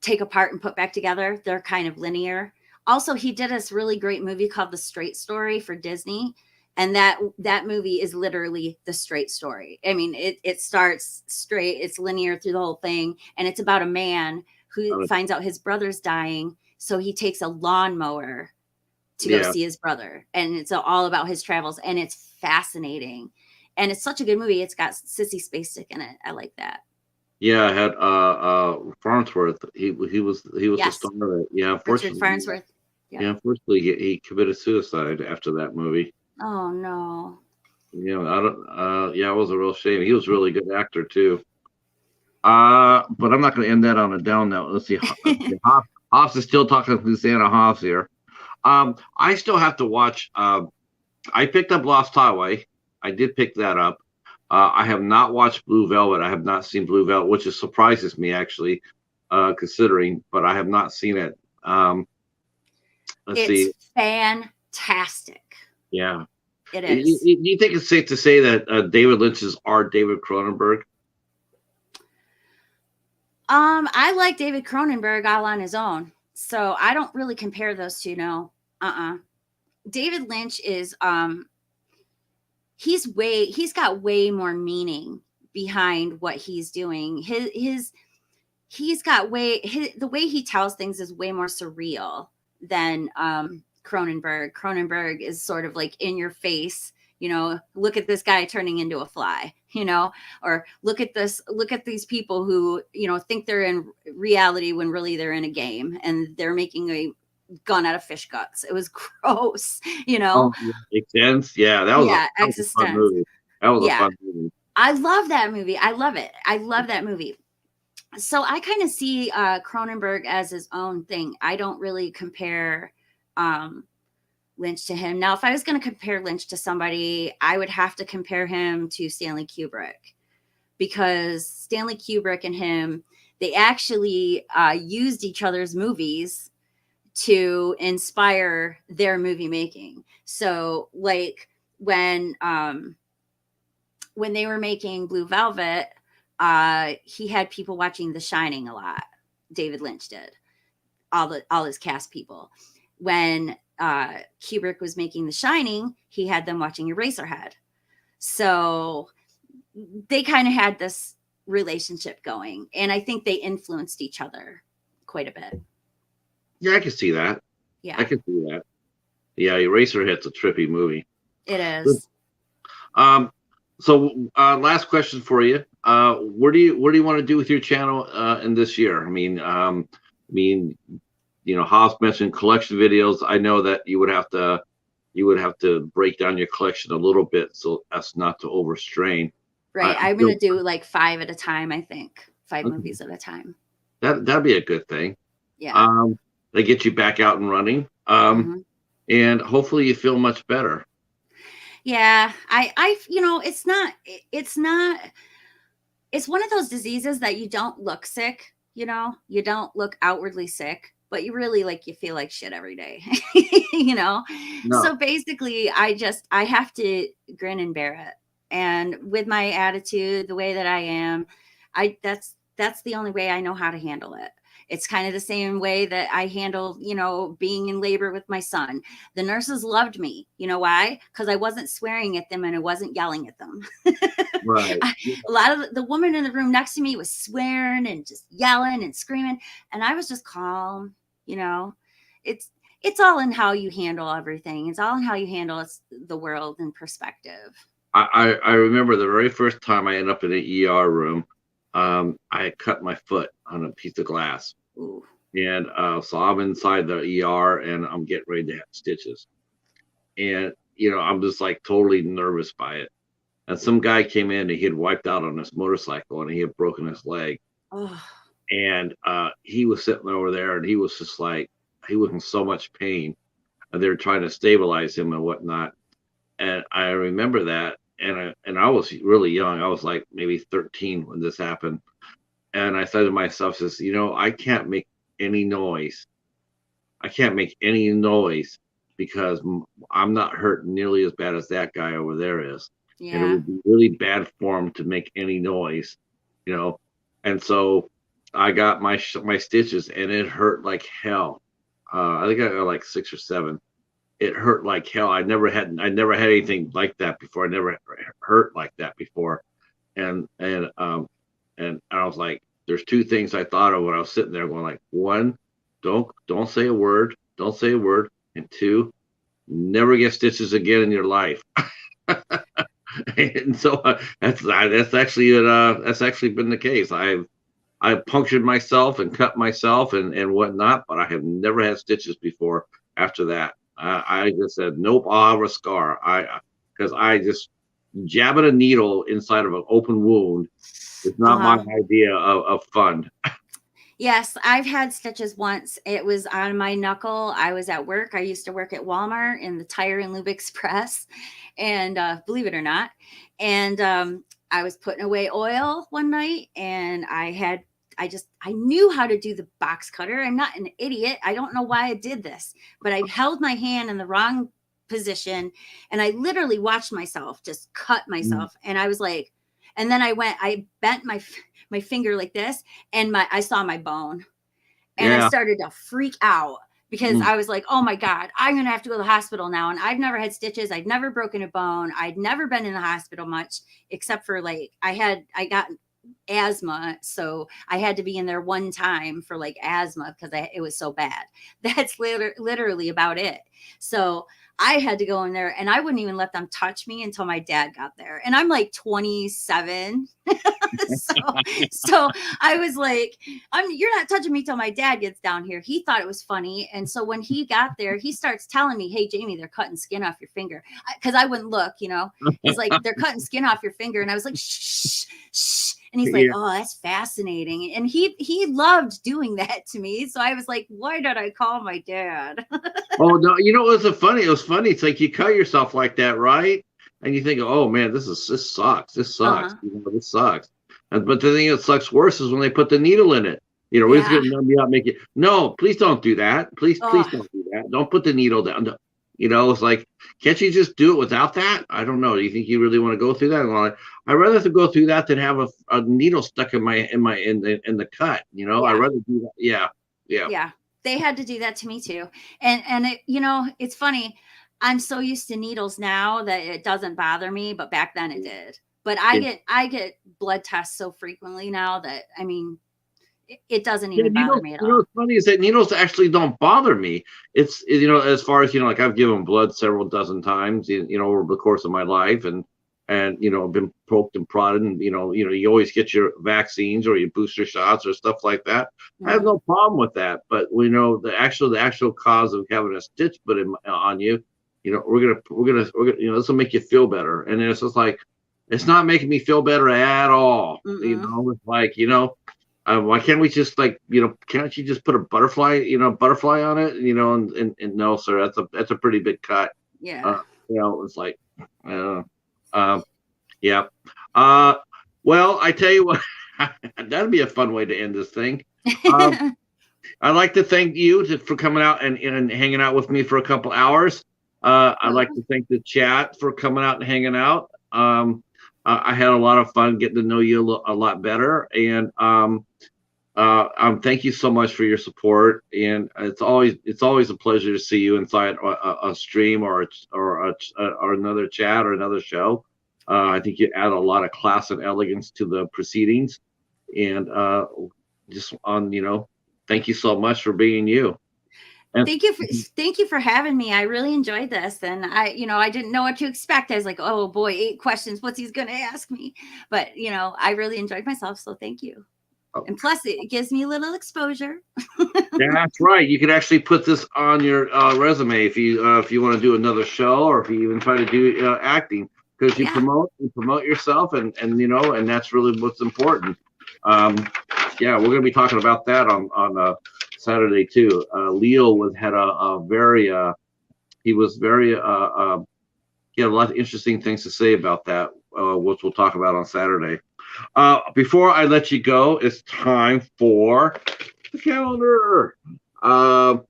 take apart and put back together. They're kind of linear. Also, he did this really great movie called The Straight Story for Disney. And that movie is literally the straight story. I mean, it starts straight. It's linear through the whole thing. And it's about a man who finds out his brother's dying. So he takes a lawnmower to go see his brother. And it's all about his travels. And it's fascinating. And it's such a good movie. It's got Sissy Spacek in it. I like that. Yeah, I had Farnsworth. He was the star of it. Yeah, unfortunately. Richard Farnsworth. Yeah, unfortunately, he committed suicide after that movie. Oh no. You know, I don't. Yeah, it was a real shame. He was a really good actor too. But I'm not going to end that on a down note. Let's see. Hobbs is still talking to Susanna Hobbs here. I still have to watch. I picked up Lost Highway. I did pick that up. I have not watched Blue Velvet. I have not seen Blue Velvet, which is surprises me actually, considering. But I have not seen it. Let's see. It's fantastic. Yeah. It Do is. you think it's safe to say that David Lynch is our David Cronenberg? I like David Cronenberg all on his own, so I don't really compare those two. No, David Lynch is he's got way more meaning behind what he's doing. He's got the way he tells things is way more surreal than Cronenberg. Cronenberg is sort of like in your face, look at this guy turning into a fly, or look at these people who, think they're in reality when really they're in a game and they're making a gun out of fish guts. It was gross, Oh, yeah. Makes sense. Yeah, Yeah, that was a fun existence. movie. That was a Yeah. fun movie. I love that movie. I love it. I love that movie. So I kind of see Cronenberg as his own thing. I don't really compare um, Lynch to him. Now, if I was going to compare Lynch to somebody, I would have to compare him to Stanley Kubrick, because Stanley Kubrick and him, they actually used each other's movies to inspire their movie making. So, like when they were making Blue Velvet, he had people watching The Shining a lot. David Lynch did, all his cast people. When Kubrick was making The Shining, he had them watching Eraserhead. So they kind of had this relationship going, and I think they influenced each other quite a bit. Yeah, I can see that. Yeah, I can see that. Yeah, Eraserhead's a trippy movie. it is. Um, so last question for you. What do you want to do with your channel in this year? I mean, Haas mentioned collection videos. I know that you would have to break down your collection a little bit so as not to overstrain. Right. I'm Still, going to do like 5 at a time, I think. 5 okay, movies at a time. that'd be a good thing. Yeah. They get you back out and running. Mhm. And hopefully you feel much better. Yeah, it's one of those diseases that you don't look sick, you don't look outwardly sick, but you really you feel like shit every day, you know? No, So basically, I have to grin and bear it. And with my attitude, the way that I am, that's the only way I know how to handle it. It's kind of the same way that I handle, being in labor with my son. The nurses loved me. You know why? Because I wasn't swearing at them and I wasn't yelling at them. right. A lot of the woman in the room next to me was swearing and just yelling and screaming, and I was just calm. It's it's all in how you handle everything. It's all in how you handle the world and perspective. I remember the very first time I ended up in an ER room. I had cut my foot on a piece of glass. Ooh. And so I'm inside the ER and I'm getting ready to have stitches. And, I'm just like totally nervous by it. And some guy came in and he had wiped out on his motorcycle and he had broken his leg. Oh. And he was sitting over there and he was just like, he was in so much pain. And they were trying to stabilize him and whatnot. And I remember that. And I was really young. I was like maybe 13 when this happened. And I said to myself, says, I can't make any noise. I can't make any noise because I'm not hurt nearly as bad as that guy over there is. And it Yeah. would be really bad form to make any noise, you know. And so I got my stitches and it hurt like hell. I think I got like 6 or 7. It hurt like hell. I never had anything like that before. I never hurt like that before. And I was like, there's 2 things I thought of when I was sitting there going like, 1, don't say a word, don't say a word, and 2, never get stitches again in your life. And so that's actually been the case. I've punctured myself and cut myself and whatnot, but I have never had stitches before after that. I just said, nope, I'll have a scar. Because jabbing a needle inside of an open wound is not my Uh-huh. idea of fun. Yes, I've had stitches once. It was on my knuckle. I was at work. I used to work at Walmart in the Tire and Lube Express, and believe it or not, and I was putting away oil one night, and I knew how to do the box cutter. I'm not an idiot. I don't know why I did this, but I held my hand in the wrong position, and I literally watched myself just cut Mm. myself, and I was like, and then I bent my finger like this, and I saw my bone, and I Yeah. started to freak out because Mm. I was like, "Oh my god, I'm gonna have to go to the hospital now." And I've never had stitches. I'd never broken a bone. I'd never been in the hospital much, except for like I got asthma, so I had to be in there one time for like asthma because it was so bad. That's literally about it. So I had to go in there, and I wouldn't even let them touch me until my dad got there. And I'm like 27, so so I was like, you're not touching me till my dad gets down here. He thought it was funny. And so when he got there, he starts telling me, "Hey, Jamie, they're cutting skin off your finger." Because I wouldn't look, He's like, "They're cutting skin off your finger." And I was like, "Shh, shh." And he's like, Yeah. "Oh, that's fascinating." And he loved doing that to me. So I was like, why did I call my dad? Oh no, it was funny. It was funny. It's like you cut yourself like that, right? And you think, oh man, this sucks. This sucks. Uh-huh. This sucks. But the thing that sucks worse is when they put the needle in it. It's Yeah. gonna numb you up, make you. No, please don't do that. Please Oh, don't do that. Don't put the needle down. It's like, can't you just do it without that? I don't know. Do you think you really want to go through that? Well, I'd rather have to go through that than have a needle stuck in the cut. I'd yeah. rather do that. Yeah, yeah. Yeah, they had to do that to me too. And it's funny. I'm so used to needles now that it doesn't bother me, but back then it did. But I get blood tests so frequently now that I mean, it doesn't Yeah, even bother needles. me at all. What's funny is that needles actually don't bother me. As far as like I've given blood several dozen times, over the course of my life, and been poked and prodded, and you always get your vaccines or your booster shots or stuff like that. I have Mhm. no problem with that. But we know the actual cause of having a stitch put on you. We're gonna this will make you feel better, and it's just like it's not making me feel better at all. Mm-mm. It's like why can't we just can't you just put a butterfly on it? And no, sir, that's a pretty big cut. Yeah. It's like, uh, um, yeah. Uh, well, I tell you what, that'd be a fun way to end this thing. Um, I'd like to thank you for coming out and hanging out with me for a couple hours. I'd like to thank the chat for coming out and hanging out. I had a lot of fun getting to know you a lot better, and thank you so much for your support, and it's always a pleasure to see you inside a stream or another chat or another show. I think you add a lot of class and elegance to the proceedings, and just thank you so much for being you. And Thank you for having me. I really enjoyed this, and I didn't know what to expect. I was like, "Oh boy, 8 questions. What's he's going to ask me?" But I really enjoyed myself. So thank you. And plus, it gives me a little exposure. that's right. You can actually put this on your resume if you want to do another show, or if you even try to do acting, because you Yeah. promote yourself, and that's really what's important. Um, yeah, we're going to be talking about that on Saturday too. Leo had a very he was very he had a lot of interesting things to say about that, which we'll talk about on Saturday. Before I let you go, it's time for the calendar. Um,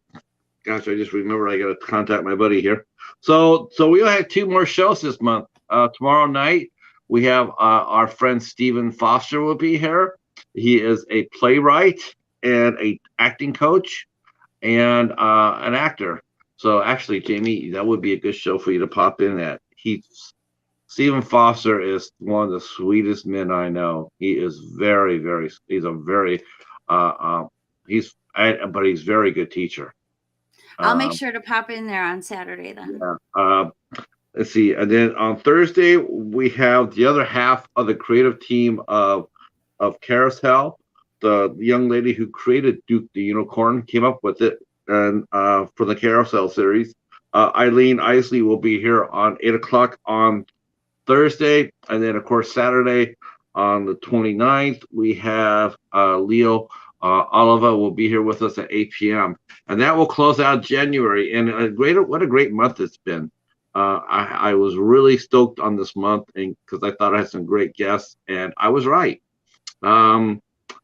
Gosh, I just remember I got to contact my buddy here. So we have 2 more shows this month. Tomorrow night we have our friend Stephen Foster will be here. He is a playwright and a acting coach and an actor. So actually, Jamie, that would be a good show for you to pop in at. Stephen Foster is one of the sweetest men I know. He is very, very. He's a very, but he's a very good teacher. I'll make Um, sure to pop in there on Saturday then. yeah. Let's see. And then on Thursday we have the other half of the creative team of Carousel. The young lady who created Duke the Unicorn came up with it, and for the Carousel series, Eileen Isley will be here on 8 o'clock on Thursday. And then, of course, Saturday on the 29th, we have Leo Oliva will be here with us at 8 p.m. And that will close out January. And what a great month it's been. I was really stoked on this month because I thought I had some great guests, and I was right.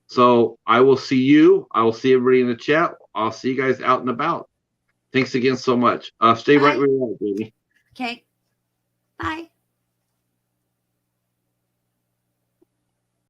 So I will see you. I will see everybody in the chat. I'll see you guys out and about. Thanks again so much. Stay right Bye. where you are, Jamie. Okay. Bye.